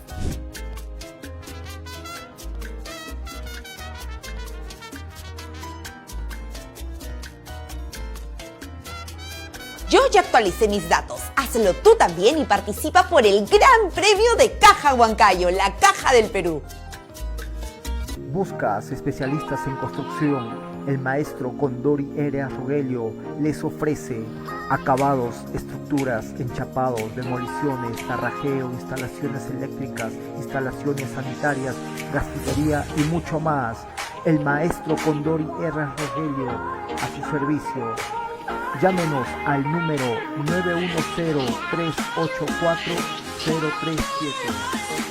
D: Yo ya actualicé mis datos. Hazlo tú también y participa por el gran premio de Caja Huancayo, la Caja del Perú.
E: ¿Buscas especialistas en construcción? El maestro Condori R. Rogelio les ofrece acabados, estructuras, enchapados, demoliciones, tarrajeo, instalaciones eléctricas, instalaciones sanitarias, gasfitería y mucho más. El maestro Condori R. Rogelio a su servicio. Llámenos al número 910-384-037.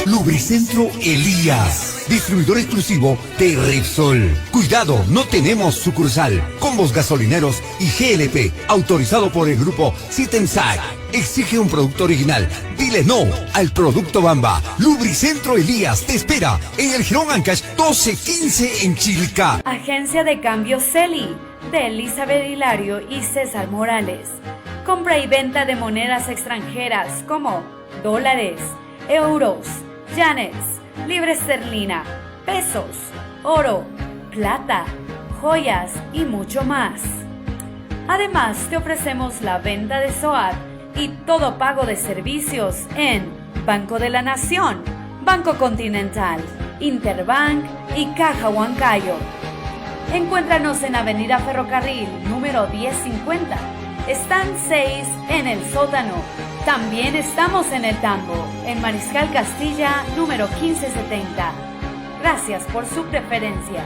F: Lubricentro Elías, distribuidor exclusivo de Repsol. Cuidado, no tenemos sucursal. Combos gasolineros y GLP, autorizado por el grupo Sitensac. Exige un producto original. Dile no al producto Bamba. Lubricentro Elías te espera en el Girón Ancash 1215 en Chilca.
G: Agencia de Cambio Celi, de Elizabeth Hilario y César Morales. Compra y venta de monedas extranjeras como dólares, euros, yanes, libra esterlina, pesos, oro, plata, joyas y mucho más. Además, te ofrecemos la venta de SOAT y todo pago de servicios en Banco de la Nación, Banco Continental, Interbank y Caja Huancayo. Encuéntranos en Avenida Ferrocarril, número 1050. Están 6 en el sótano. También estamos en el Tambo, en Mariscal Castilla, número 1570. Gracias por su preferencia.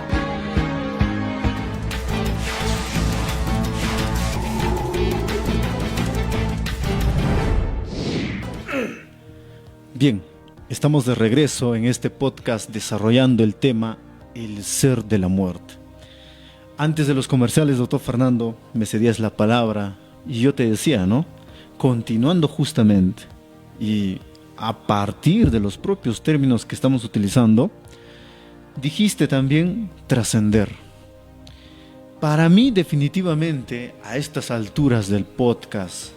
A: Bien, estamos de regreso en este podcast desarrollando el tema El ser de la muerte. Antes de los comerciales, doctor Fernando, me cedías la palabra y yo te decía, ¿no? Continuando justamente y a partir de los propios términos que estamos utilizando, dijiste también trascender. Para mí, definitivamente, a estas alturas del podcast,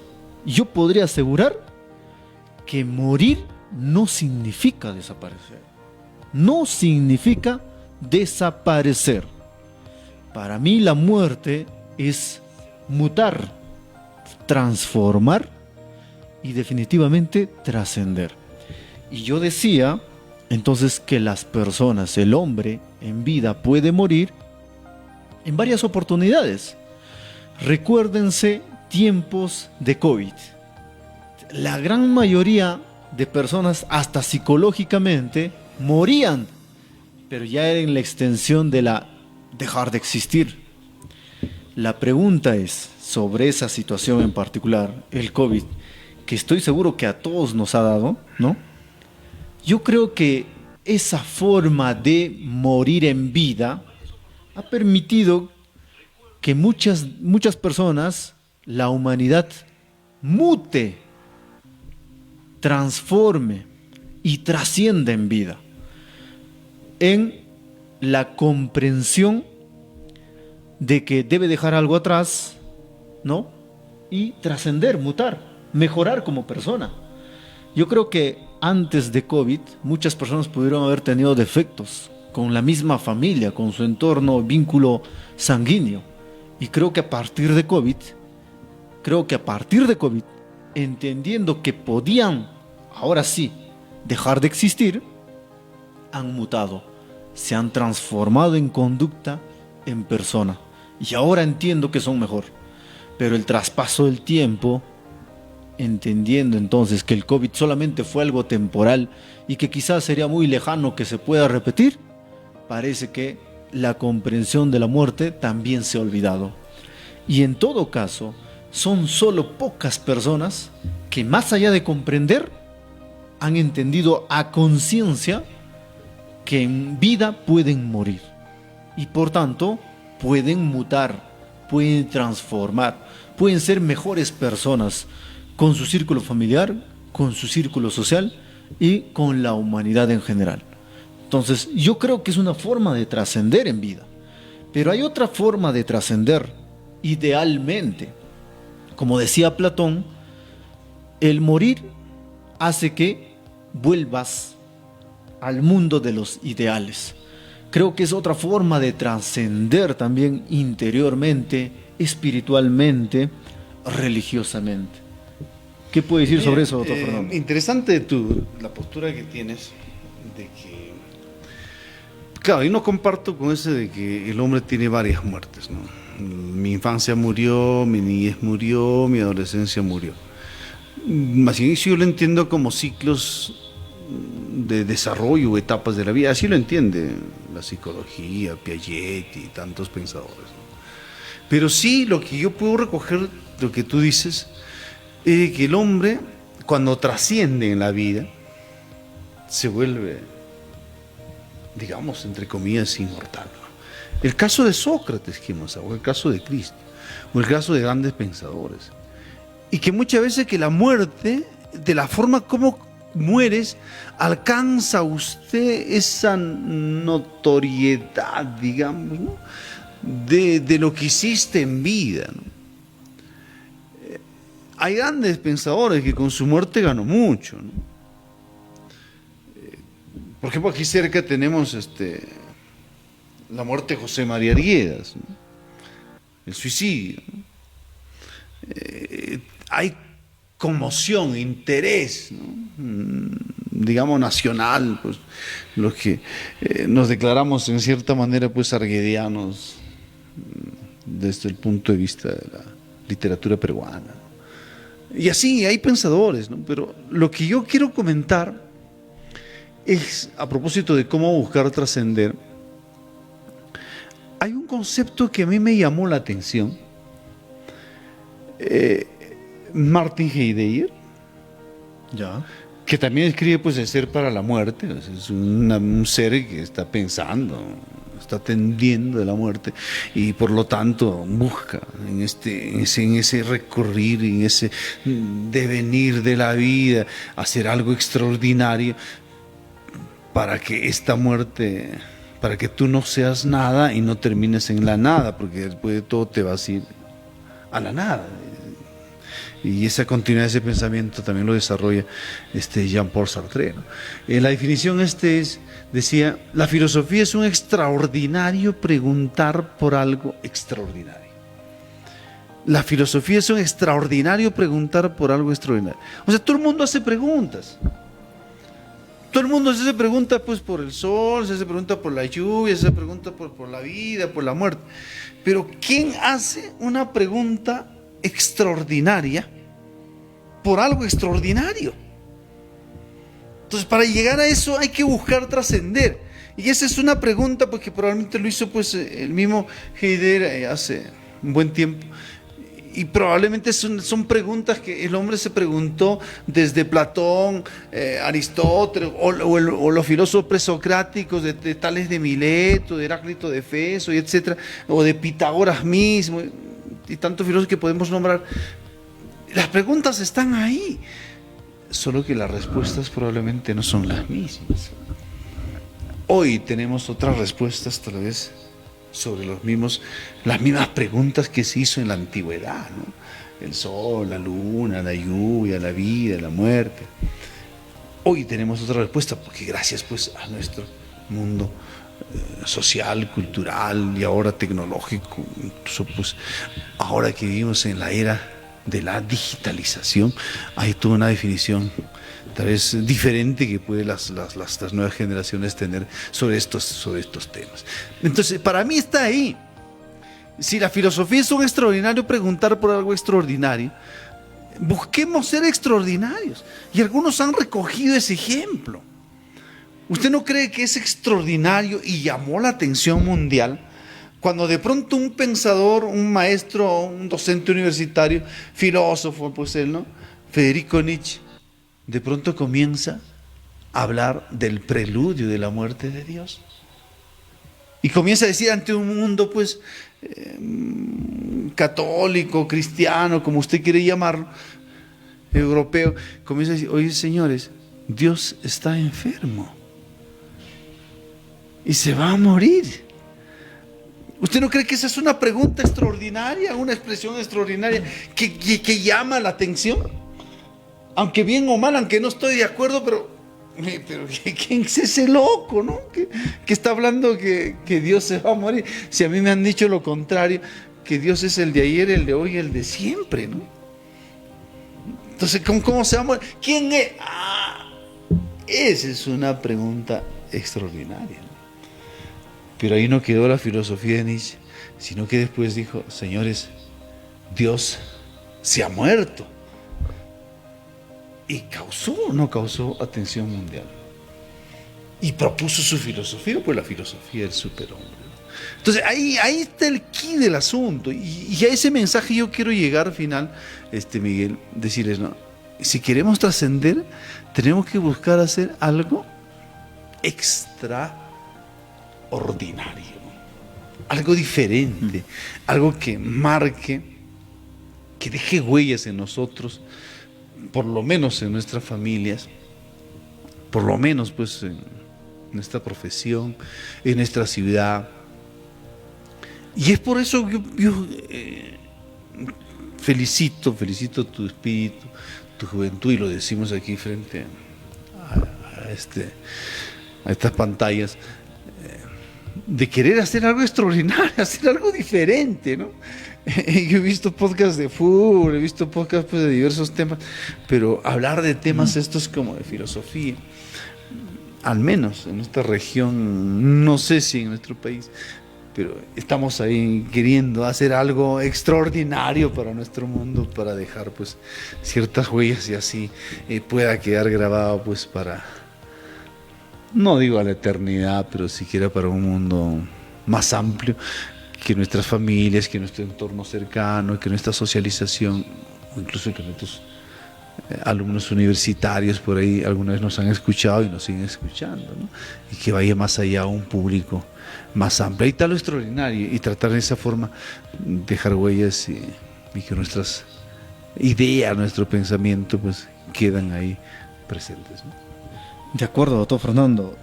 A: yo podría asegurar que morir no significa desaparecer. No significa desaparecer. Para mí la muerte es mutar, transformar y definitivamente trascender. Y yo decía entonces que las personas, el hombre en vida puede morir en varias oportunidades. Recuérdense tiempos de COVID, la gran mayoría de personas, hasta psicológicamente, morían, pero ya era en la extensión de la dejar de existir. La pregunta es sobre esa situación en particular, el COVID, que estoy seguro que a todos nos ha dado, ¿no? Yo creo que esa forma de morir en vida ha permitido que muchas personas, la humanidad, mute, transforme y trascienda en vida, en la comprensión de que debe dejar algo atrás, ¿no? Y trascender, mutar, mejorar como persona. Yo creo que antes de COVID muchas personas pudieron haber tenido defectos con la misma familia, con su entorno, vínculo sanguíneo. Y creo que a partir de COVID, entendiendo que podían, ahora sí, dejar de existir, han mutado, se han transformado en conducta, en persona. Y ahora entiendo que son mejor. Pero el traspaso del tiempo, entendiendo entonces que el COVID solamente fue algo temporal y que quizás sería muy lejano que se pueda repetir, parece que la comprensión de la muerte también se ha olvidado. Y en todo caso, son solo pocas personas que, más allá de comprender, han entendido a conciencia que en vida pueden morir y por tanto pueden mutar, pueden transformar, pueden ser mejores personas con su círculo familiar, con su círculo social y con la humanidad en general. Entonces, yo creo que es una forma de trascender en vida. Pero hay otra forma de trascender, idealmente. Como decía Platón, el morir hace que vuelvas al mundo de los ideales. Creo que es otra forma de trascender también interiormente, espiritualmente, religiosamente. ¿Qué puede decir sobre eso, doctor Fernando?
C: Interesante la postura que tienes de que, claro, yo no comparto con ese de que el hombre tiene varias muertes, ¿no? Mi infancia murió, mi niñez murió, mi adolescencia murió. Más bien, yo lo entiendo como ciclos de desarrollo, etapas de la vida. Así lo entiende la psicología, Piaget y tantos pensadores, ¿no? Pero sí, lo que yo puedo recoger, lo que tú dices, es que el hombre, cuando trasciende en la vida, se vuelve, digamos, entre comillas, inmortal, ¿no? El caso de Sócrates, o el caso de Cristo, o el caso de grandes pensadores. Y que muchas veces que la muerte, de la forma como mueres, alcanza usted esa notoriedad, digamos, ¿no? de lo que hiciste en vida, ¿no? Hay grandes pensadores que con su muerte ganó mucho, ¿no? Por ejemplo, aquí cerca tenemos la muerte de José María Arguedas, ¿no? El suicidio, ¿no? Hay conmoción, interés, ¿no? Digamos nacional, pues los que nos declaramos en cierta manera pues arguedianos desde el punto de vista de la literatura peruana, ¿no? Y así hay pensadores, ¿no? Pero lo que yo quiero comentar es, a propósito de cómo buscar trascender, hay un concepto que a mí me llamó la atención. Martin Heidegger,
A: Ya.
C: que también escribe pues el ser para la muerte, es un ser que está pensando, está tendiendo de la muerte y por lo tanto busca en ese recorrer, en ese devenir de la vida, hacer algo extraordinario para que esta muerte, para que tú no seas nada y no termines en la nada, porque después de todo te vas a ir a la nada. Y esa continuidad de ese pensamiento también lo desarrolla Jean-Paul Sartre, ¿no? La definición decía, la filosofía es un extraordinario preguntar por algo extraordinario. La filosofía es un extraordinario preguntar por algo extraordinario. O sea, todo el mundo hace preguntas. Todo el mundo se hace preguntas pues por el sol, se hace preguntas por la lluvia, se hace preguntas por la vida, por la muerte. Pero ¿quién hace una pregunta extraordinaria por algo extraordinario. Entonces, para llegar a eso hay que buscar trascender. Y esa es una pregunta porque probablemente lo hizo pues el mismo Heidegger hace un buen tiempo. Y probablemente son preguntas que el hombre se preguntó desde Platón, Aristóteles o los filósofos presocráticos de Tales de Mileto, de Heráclito de Éfeso, y etcétera, o de Pitágoras mismo, y tantos filósofos que podemos nombrar. Las preguntas están ahí, solo que las respuestas probablemente no son las mismas. Hoy tenemos otras respuestas tal vez sobre las mismas preguntas que se hizo en la antigüedad, ¿no? El sol, la luna, la lluvia, la vida, la muerte. Hoy tenemos otra respuesta porque gracias pues a nuestro mundo social, cultural y ahora tecnológico, incluso pues ahora que vivimos en la era de la digitalización, hay toda una definición tal vez diferente que pueden las nuevas generaciones tener sobre estos temas. Entonces, para mí está ahí. Si la filosofía es un extraordinario preguntar por algo extraordinario, busquemos ser extraordinarios. Y algunos han recogido ese ejemplo. ¿Usted no cree que es extraordinario y llamó la atención mundial cuando de pronto un pensador, un maestro, un docente universitario, filósofo, pues él, ¿no? Federico Nietzsche, de pronto comienza a hablar del preludio de la muerte de Dios? Y comienza a decir ante un mundo, pues, católico, cristiano, como usted quiere llamarlo, europeo, comienza a decir, oye, señores, Dios está enfermo y se va a morir. ¿Usted no cree que esa es una pregunta extraordinaria, una expresión extraordinaria que llama la atención? Aunque bien o mal, aunque no estoy de acuerdo, pero ¿quién es ese loco, no? Que está hablando que Dios se va a morir. Si a mí me han dicho lo contrario, que Dios es el de ayer, el de hoy, el de siempre, ¿no? Entonces, ¿cómo se va a morir? ¿Quién es? Esa es una pregunta extraordinaria, ¿no? Pero ahí no quedó la filosofía de Nietzsche, sino que después dijo, señores, Dios se ha muerto. Y causó o no causó atención mundial. Y propuso su filosofía, pues la filosofía del superhombre. Entonces ahí está el quid del asunto. Y a ese mensaje yo quiero llegar al final, Miguel, decirles, no, si queremos trascender, tenemos que buscar hacer algo extraordinario, algo diferente, algo que marque, que deje huellas en nosotros, por lo menos en nuestras familias, por lo menos pues en nuestra profesión, en nuestra ciudad. Y es por eso que yo felicito tu espíritu, tu juventud, y lo decimos aquí frente a estas pantallas, de querer hacer algo extraordinario, hacer algo diferente, ¿no? Yo he visto podcasts de fútbol, he visto podcasts pues, de diversos temas, pero hablar de temas estos como de filosofía, al menos en nuestra región, no sé si en nuestro país, pero estamos ahí queriendo hacer algo extraordinario para nuestro mundo, para dejar pues ciertas huellas y así pueda quedar grabado pues para, no digo a la eternidad, pero siquiera para un mundo más amplio, que nuestras familias, que nuestro entorno cercano, que nuestra socialización, o incluso que nuestros alumnos universitarios por ahí alguna vez nos han escuchado y nos siguen escuchando, ¿no? Y que vaya más allá a un público más amplio. Ahí está lo extraordinario, y tratar de esa forma dejar huellas y que nuestras ideas, nuestro pensamiento pues quedan ahí presentes, ¿no?
A: De acuerdo, doctor Fernando.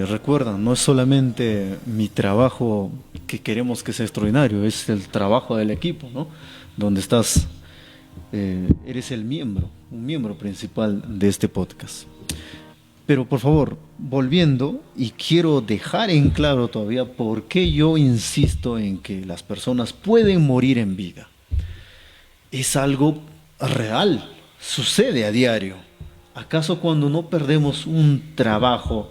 A: Recuerda, no es solamente mi trabajo que queremos que sea extraordinario, es el trabajo del equipo, ¿no? Donde estás, eres un miembro principal de este podcast. Pero por favor, volviendo, y quiero dejar en claro todavía por qué yo insisto en que las personas pueden morir en vida. Es algo real, sucede a diario. ¿Acaso cuando no perdemos un trabajo,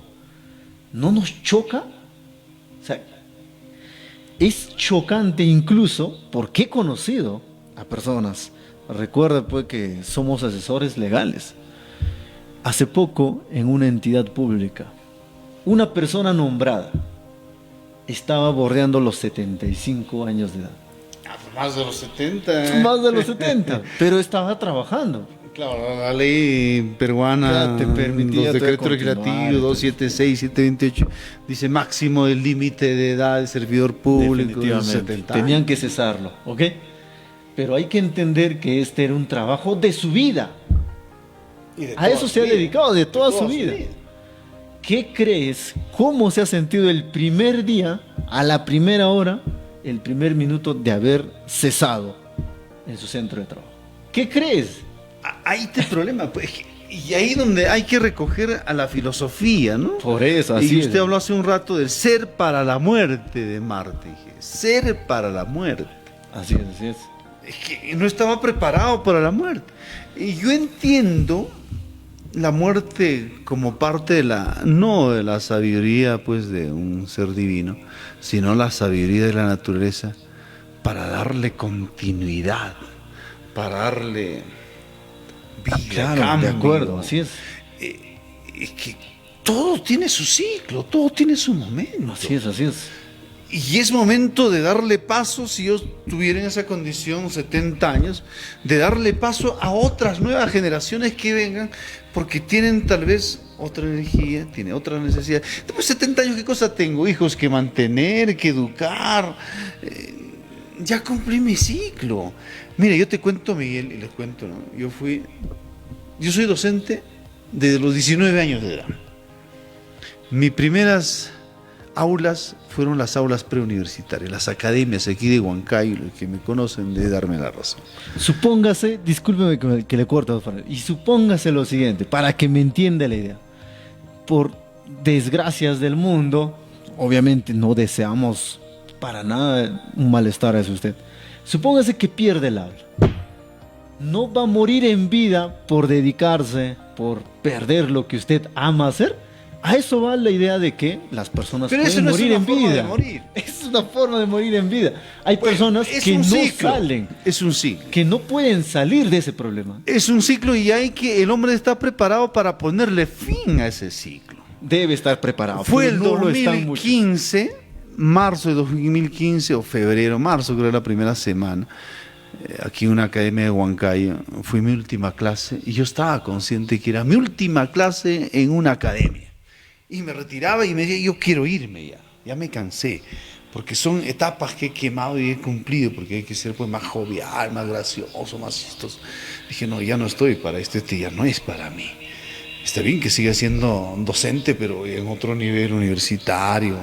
A: no nos choca? O sea, es chocante incluso porque he conocido a personas. Recuerda pues que somos asesores legales. Hace poco, en una entidad pública, una persona nombrada estaba bordeando los 75 años de edad.
C: Más de los 70.
A: Más de los 70, pero estaba trabajando.
C: Claro, la ley peruana,
A: te permitía
C: los decretos legislativos 276, 728, dice máximo el límite de edad de servidor público.
A: Definitivamente, tenían que cesarlo, ¿ok? Pero hay que entender que este era un trabajo de su vida. A eso se ha dedicado de toda su vida. ¿Qué crees? ¿Cómo se ha sentido el primer día, a la primera hora, el primer minuto de haber cesado en su centro de trabajo? ¿Qué crees?
C: Ahí está el problema, pues, y ahí donde hay que recoger a la filosofía, ¿no?
A: Por eso, así
C: y usted
A: es.
C: habló hace un rato del ser para la muerte de Marte, ser para la muerte.
A: Así es, así es.
C: Es que no estaba preparado para la muerte. Y yo entiendo la muerte como parte de no de la sabiduría pues de un ser divino, sino la sabiduría de la naturaleza para darle continuidad, para darle vida,
A: claro,
C: cambio.
A: de acuerdo, así es.
C: Es que todo tiene su ciclo, todo tiene su momento.
A: Así es, así es.
C: Y es momento de darle paso, si yo estuviera en esa condición, 70 años, de darle paso a otras nuevas generaciones que vengan, porque tienen tal vez otra energía, tienen otra necesidad. Después de 70 años, ¿qué cosa tengo? Hijos que mantener, que educar. Ya cumplí mi ciclo. Mira, yo te cuento, Miguel, y les cuento, ¿no? Yo soy docente desde los 19 años de edad. Mis primeras aulas fueron las aulas preuniversitarias, las academias aquí de Huancayo, los que me conocen de darme la razón.
A: Supóngase, discúlpeme que le corto, y supóngase lo siguiente, para que me entienda la idea. Por desgracias del mundo, obviamente no deseamos para nada un malestar hacia usted. Supóngase que pierde el habla. No va a morir en vida por dedicarse, por perder lo que usted ama hacer. A eso va la idea de que las personas pueden morir en vida. Es una forma de morir en vida. Hay personas que no salen.
C: Es un ciclo.
A: Que no pueden salir de ese problema.
C: Es un ciclo y el hombre está preparado para ponerle fin a ese ciclo.
A: Debe estar preparado.
C: Fue el 2015, marzo de 2015 o febrero, marzo creo que era la primera semana. Aquí en una academia de Huancayo, fue mi última clase y yo estaba consciente que era mi última clase en una academia. Y me retiraba y me decía, yo quiero irme ya me cansé, porque son etapas que he quemado y he cumplido, porque hay que ser pues más jovial, más gracioso, más chistoso. Dije, no, ya no estoy para esto, ya no es para mí. Está bien que siga siendo docente, pero en otro nivel universitario,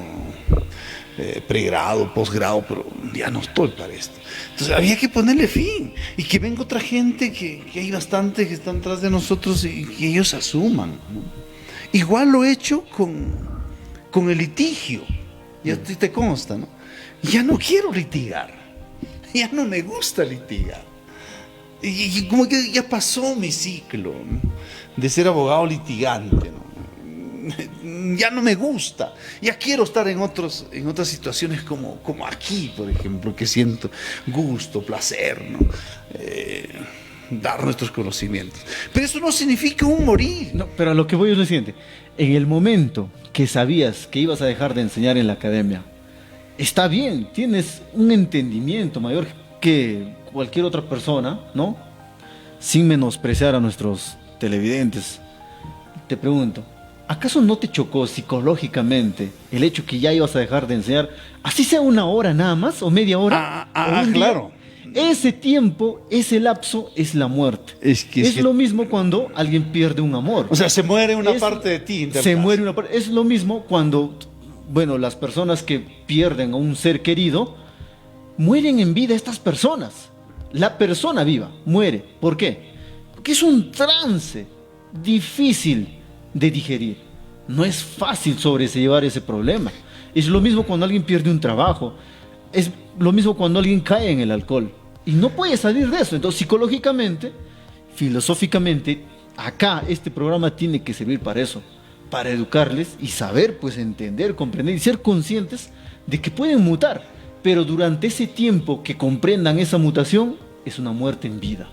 C: pregrado, posgrado, pero ya no estoy para esto. Entonces había que ponerle fin y que venga otra gente, que hay bastantes que están atrás de nosotros y que ellos asuman, ¿no? Igual lo he hecho con el litigio, ya te consta, ¿no? Ya no quiero litigar, ya no me gusta litigar. Y como que ya pasó mi ciclo, ¿no? De ser abogado litigante, ¿no? Ya no me gusta, ya quiero estar en otras situaciones como aquí, por ejemplo, que siento gusto, placer, ¿no? Dar nuestros conocimientos. Pero eso no significa un morir.
A: No, pero a lo que voy es lo siguiente. En el momento que sabías que ibas a dejar de enseñar en la academia, está bien, tienes un entendimiento mayor que cualquier otra persona, ¿no? Sin menospreciar a nuestros televidentes. Te pregunto, ¿acaso no te chocó psicológicamente el hecho que ya ibas a dejar de enseñar, así sea una hora nada más o media hora?
C: Claro.
A: Ese tiempo, ese lapso es la muerte. Es lo mismo cuando alguien pierde un amor.
C: O sea, se muere una parte de ti.
A: Se muere una parte. Es lo mismo cuando, bueno, las personas que pierden a un ser querido, mueren en vida estas personas. La persona viva muere. ¿Por qué? Porque es un trance difícil de digerir. No es fácil sobrellevar ese problema. Es lo mismo cuando alguien pierde un trabajo. Es lo mismo cuando alguien cae en el alcohol y no puede salir de eso. Entonces, psicológicamente, filosóficamente, acá este programa tiene que servir para eso, para educarles y saber, pues, entender, comprender y ser conscientes de que pueden mutar, pero durante ese tiempo que comprendan esa mutación, es una muerte en vida.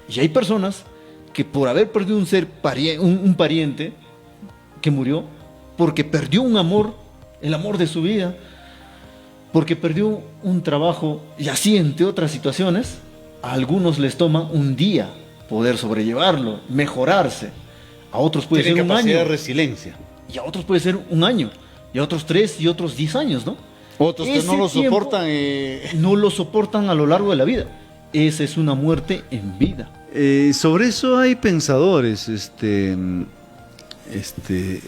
A: Y hay personas que por haber perdido un pariente que murió, porque perdió un amor, el amor de su vida, porque perdió un trabajo, y así entre otras situaciones, a algunos les toma un día poder sobrellevarlo, mejorarse. A otros puede ser un año.
C: De resiliencia.
A: Y a otros puede ser un año, y a otros 3 y otros 10 años, ¿no?
C: Otros que no lo soportan.
A: No lo soportan a lo largo de la vida. Esa es una muerte en vida.
C: Sobre eso hay pensadores,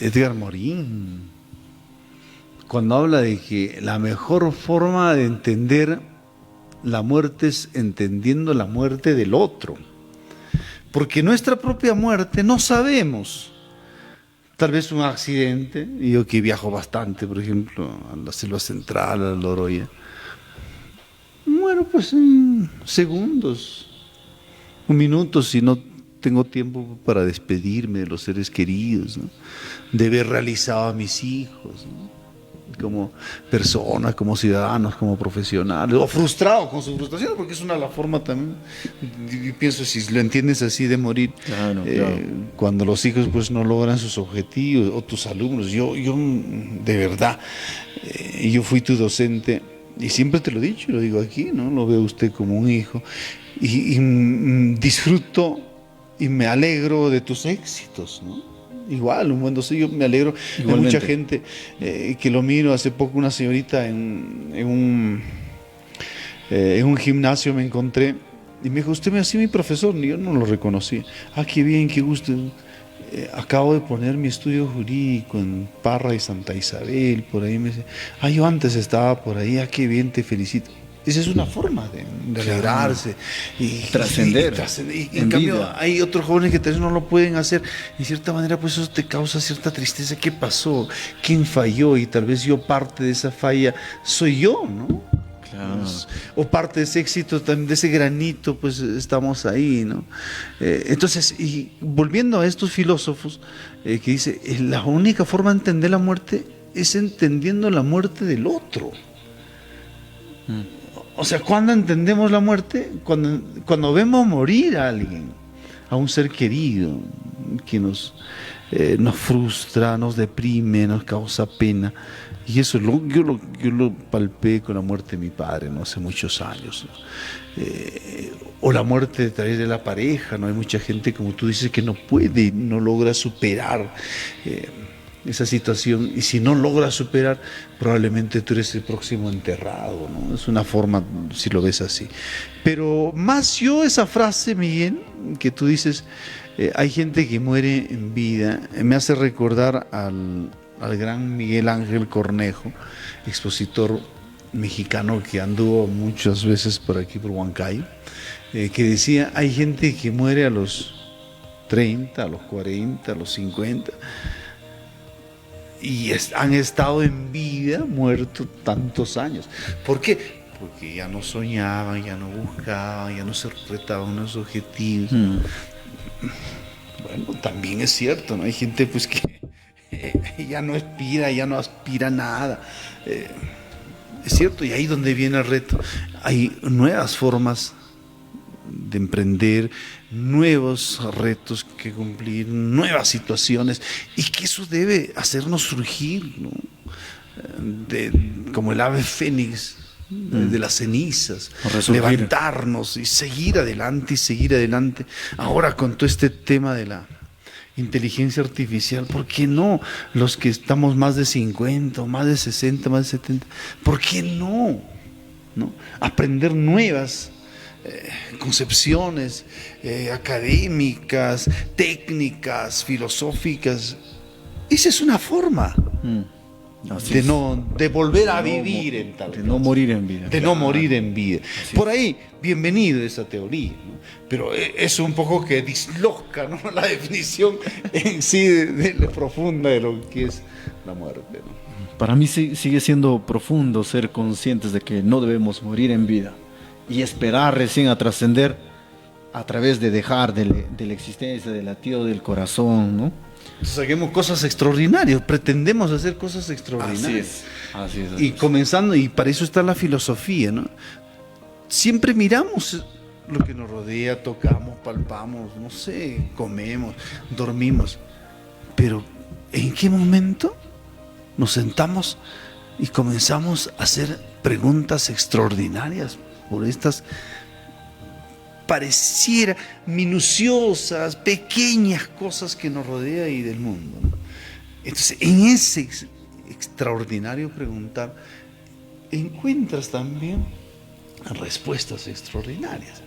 C: Edgar Morin, cuando habla de que la mejor forma de entender la muerte es entendiendo la muerte del otro. Porque nuestra propia muerte no sabemos. Tal vez un accidente, y yo que viajo bastante, por ejemplo, a la selva central, a la Loroya, muero pues en segundos, un minuto, si no tengo tiempo para despedirme de los seres queridos, ¿no? De haber realizado a mis hijos, ¿no? Como personas, como ciudadanos, como profesionales, o frustrados con su frustración, porque es la forma también, yo pienso, si lo entiendes así, de morir. Claro. Cuando los hijos pues no logran sus objetivos, o tus alumnos. Yo de verdad, yo fui tu docente, y siempre te lo he dicho, y lo digo aquí, ¿no? Lo veo usted como un hijo, y disfruto y me alegro de tus éxitos, ¿no? Igual, un buen docente, yo me alegro. Igualmente. De mucha gente que lo miro. Hace poco una señorita en un gimnasio me encontré y me dijo, usted me hacía mi profesor, y yo no lo reconocí. Qué bien, qué gusto. Acabo de poner mi estudio jurídico en Parra y Santa Isabel, por ahí. Me dice, yo antes estaba por ahí, qué bien, te felicito. Esa es una forma de alegrarse y trascender. Y en cambio vida. Hay otros jóvenes que tal vez no lo pueden hacer. De cierta manera, pues eso te causa cierta tristeza. ¿Qué pasó? ¿Quién falló? Y tal vez yo parte de esa falla soy yo, ¿no? Claro. O parte de ese éxito, también de ese granito, pues estamos ahí, ¿no? Entonces, y volviendo a estos filósofos que dice, la única forma de entender la muerte es entendiendo la muerte del otro. O sea, ¿cuándo entendemos la muerte? Cuando vemos morir a alguien, a un ser querido, que nos frustra, nos deprime, nos causa pena. Y eso yo lo palpé con la muerte de mi padre, ¿no? Hace muchos años, ¿no? O la muerte de la pareja, ¿no? Hay mucha gente, como tú dices, que no puede, no logra superar esa situación, y si no logras superar, probablemente tú eres el próximo enterrado, ¿no? Es una forma, si lo ves así. Pero más yo esa frase, Miguel, que tú dices, hay gente que muere en vida, me hace recordar al gran Miguel Ángel Cornejo, expositor mexicano que anduvo muchas veces por aquí, por Huancayo, que decía, hay gente que muere a los 30, a los 40, a los 50, y han estado en vida muertos tantos años. ¿Por qué? Porque ya no soñaban, ya no buscaban, ya no se retaban unos objetivos. Bueno, también es cierto, ¿no? Hay gente pues que ya no aspira a nada. Es cierto, y ahí donde viene el reto. Hay nuevas formas de emprender, nuevos retos que cumplir, nuevas situaciones, y que eso debe hacernos surgir, ¿no? Como el ave fénix de las cenizas, levantarnos y seguir adelante Ahora con todo este tema de la inteligencia artificial, ¿por qué no? Los que estamos más de 50, más de 60, más de 70, ¿por qué no? Aprender nuevas concepciones académicas, técnicas, filosóficas. Esa es una forma de volver a vivir en tal caso.
A: No morir en vida.
C: No morir en vida. Por ahí, bienvenido esa teoría, ¿no? Pero es un poco que disloca, ¿no? La definición en sí de lo profunda de lo que es la muerte, ¿no?
A: Para mí sigue siendo profundo ser conscientes de que no debemos morir en vida y esperar recién a trascender a través de dejar de la existencia, del latido del corazón, ¿no?
C: Entonces hagamos cosas extraordinarias, pretendemos hacer cosas extraordinarias.
A: Así es.
C: Y comenzando, y para eso está la filosofía, ¿no? Siempre miramos lo que nos rodea, tocamos, palpamos, no sé, comemos, dormimos. Pero ¿en qué momento nos sentamos y comenzamos a hacer preguntas extraordinarias por estas pareciera minuciosas, pequeñas cosas que nos rodea y del mundo, ¿no? Entonces, en ese extraordinario preguntar, encuentras también respuestas extraordinarias.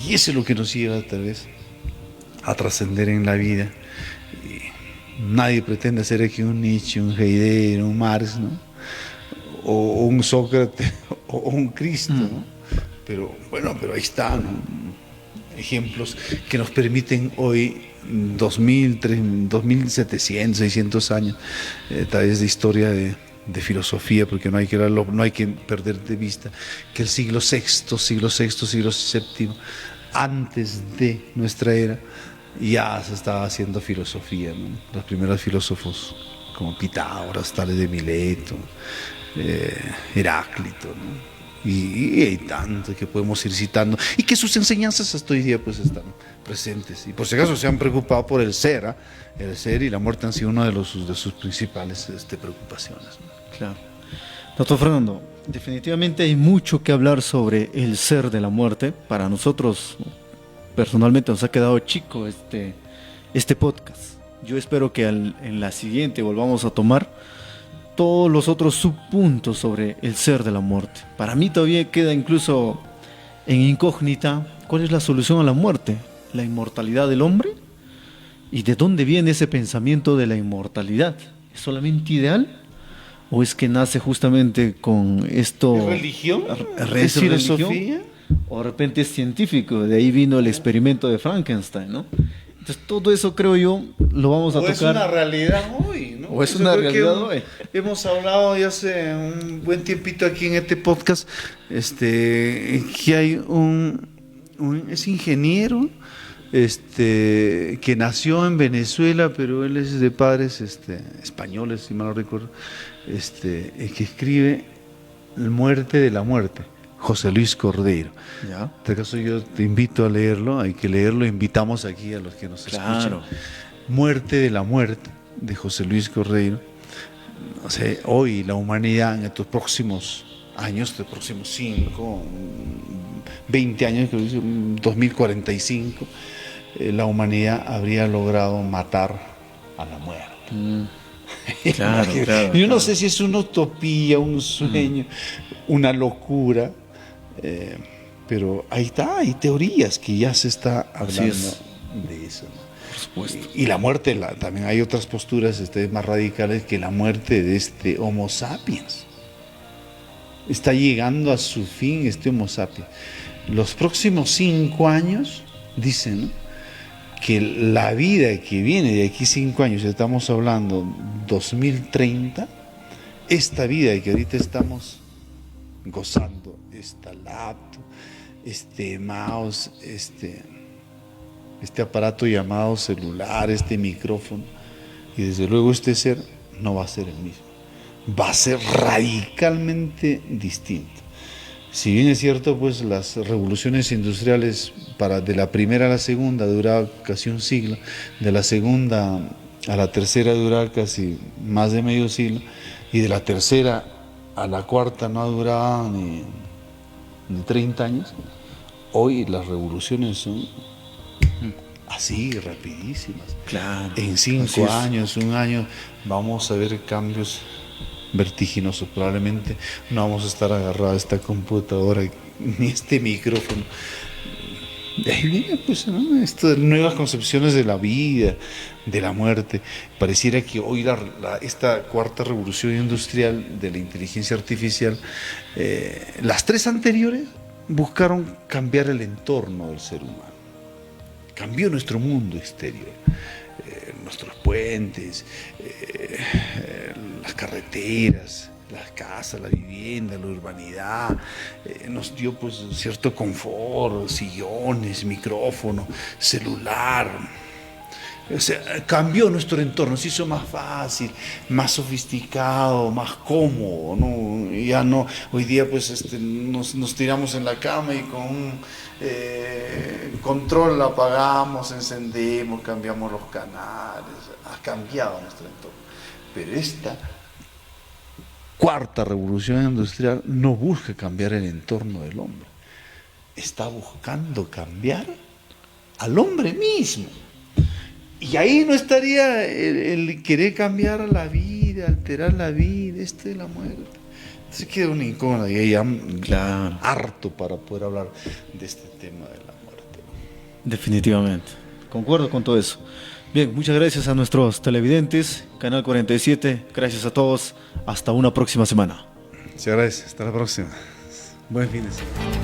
C: Y eso es lo que nos lleva tal vez a trascender en la vida. Y nadie pretende ser aquí un Nietzsche, un Heidegger, un Marx, ¿no? O un Sócrates, o un Cristo, ¿no? Pero bueno, pero ahí están, ¿no? Ejemplos que nos permiten hoy 2700, 600 años tal vez de historia de filosofía, porque no hay que perder de vista que el siglo VI, siglo VII, antes de nuestra era, ya se estaba haciendo filosofía, ¿no? Los primeros filósofos como Pitágoras, Tales de Mileto, Heráclito, ¿no? Y hay tanto que podemos ir citando y que sus enseñanzas hasta hoy día pues están presentes, y por si acaso se han preocupado por el ser, ¿eh? El ser y la muerte han sido una de sus principales preocupaciones, ¿no?
A: Claro. Doctor Fernando, definitivamente hay mucho que hablar sobre el ser de la muerte. Para nosotros personalmente nos ha quedado chico este podcast. Yo espero que en la siguiente volvamos a tomar todos los otros subpuntos sobre el ser de la muerte. Para mí todavía queda incluso en incógnita cuál es la solución a la muerte, la inmortalidad del hombre, y de dónde viene ese pensamiento de la inmortalidad. ¿Es solamente ideal o es que nace justamente con esto?
C: ¿Es religión?
A: ¿Es filosofía? O de repente es científico, de ahí vino el experimento de Frankenstein, ¿no? Entonces todo eso creo yo lo vamos a tocar.
C: O es una realidad hoy, ¿no?
A: O es una realidad hoy.
C: Hemos hablado ya hace un buen tiempito aquí en este podcast, que hay es ingeniero, que nació en Venezuela, pero él es de padres españoles, si mal no recuerdo, que escribe La muerte de la muerte, José Luis Cordeiro.
A: ¿Ya?
C: En este caso yo te invito a leerlo, hay que leerlo, invitamos aquí a los que nos escuchan. Muerte de la muerte, de José Luis Cordeiro. O sea, hoy la humanidad en estos próximos años, estos próximos 5, 20 años, 2045, la humanidad habría logrado matar a la muerte.
A: Claro, claro,
C: yo no sé si es una utopía, un sueño, una locura, pero ahí está, hay teorías que ya se está hablando de eso, ¿no?
A: Por supuesto.
C: Y la muerte, también hay otras posturas más radicales, que la muerte de este Homo sapiens está llegando a su fin, Homo sapiens. Los próximos 5 años, dicen, ¿no?, que la vida que viene de aquí 5 años, estamos hablando 2030, esta vida que ahorita estamos gozando, esta laptop, mouse, este aparato llamado celular, este micrófono, y desde luego este ser no va a ser el mismo, va a ser radicalmente distinto. Si bien es cierto, pues las revoluciones industriales de la primera a la segunda duraba casi un siglo, de la segunda a la tercera duraba casi más de medio siglo, y de la tercera a la cuarta no duraba ni 30 años. Hoy las revoluciones son así, rapidísimas.
A: Claro.
C: En 5 años, 1 año, vamos a ver cambios vertiginosos. Probablemente no vamos a estar agarrados a esta computadora ni este micrófono. De ahí viene, pues, ¿no?, estas nuevas concepciones de la vida, de la muerte. Pareciera que hoy esta cuarta revolución industrial de la inteligencia artificial, las 3 anteriores buscaron cambiar el entorno del ser humano. Cambió nuestro mundo exterior, nuestros puentes, las carreteras, las casas, la vivienda, la urbanidad, nos dio pues cierto confort, sillones, micrófono, celular, O sea, cambió nuestro entorno, se hizo más fácil, más sofisticado, más cómodo, ¿no? Ya no, hoy día pues nos tiramos en la cama y con un control la apagamos, encendemos, cambiamos los canales, ha cambiado nuestro entorno. Pero esta cuarta revolución industrial no busca cambiar el entorno del hombre, está buscando cambiar al hombre mismo. Y ahí no estaría el querer cambiar la vida, alterar la vida, de la muerte. Entonces queda una incógnita y ya claro, harto para poder hablar de este tema de la muerte.
A: Definitivamente, concuerdo con todo eso. Bien, muchas gracias a nuestros televidentes, Canal 47, gracias a todos, hasta una próxima semana.
C: Muchas gracias, hasta la próxima. Buen fin de semana.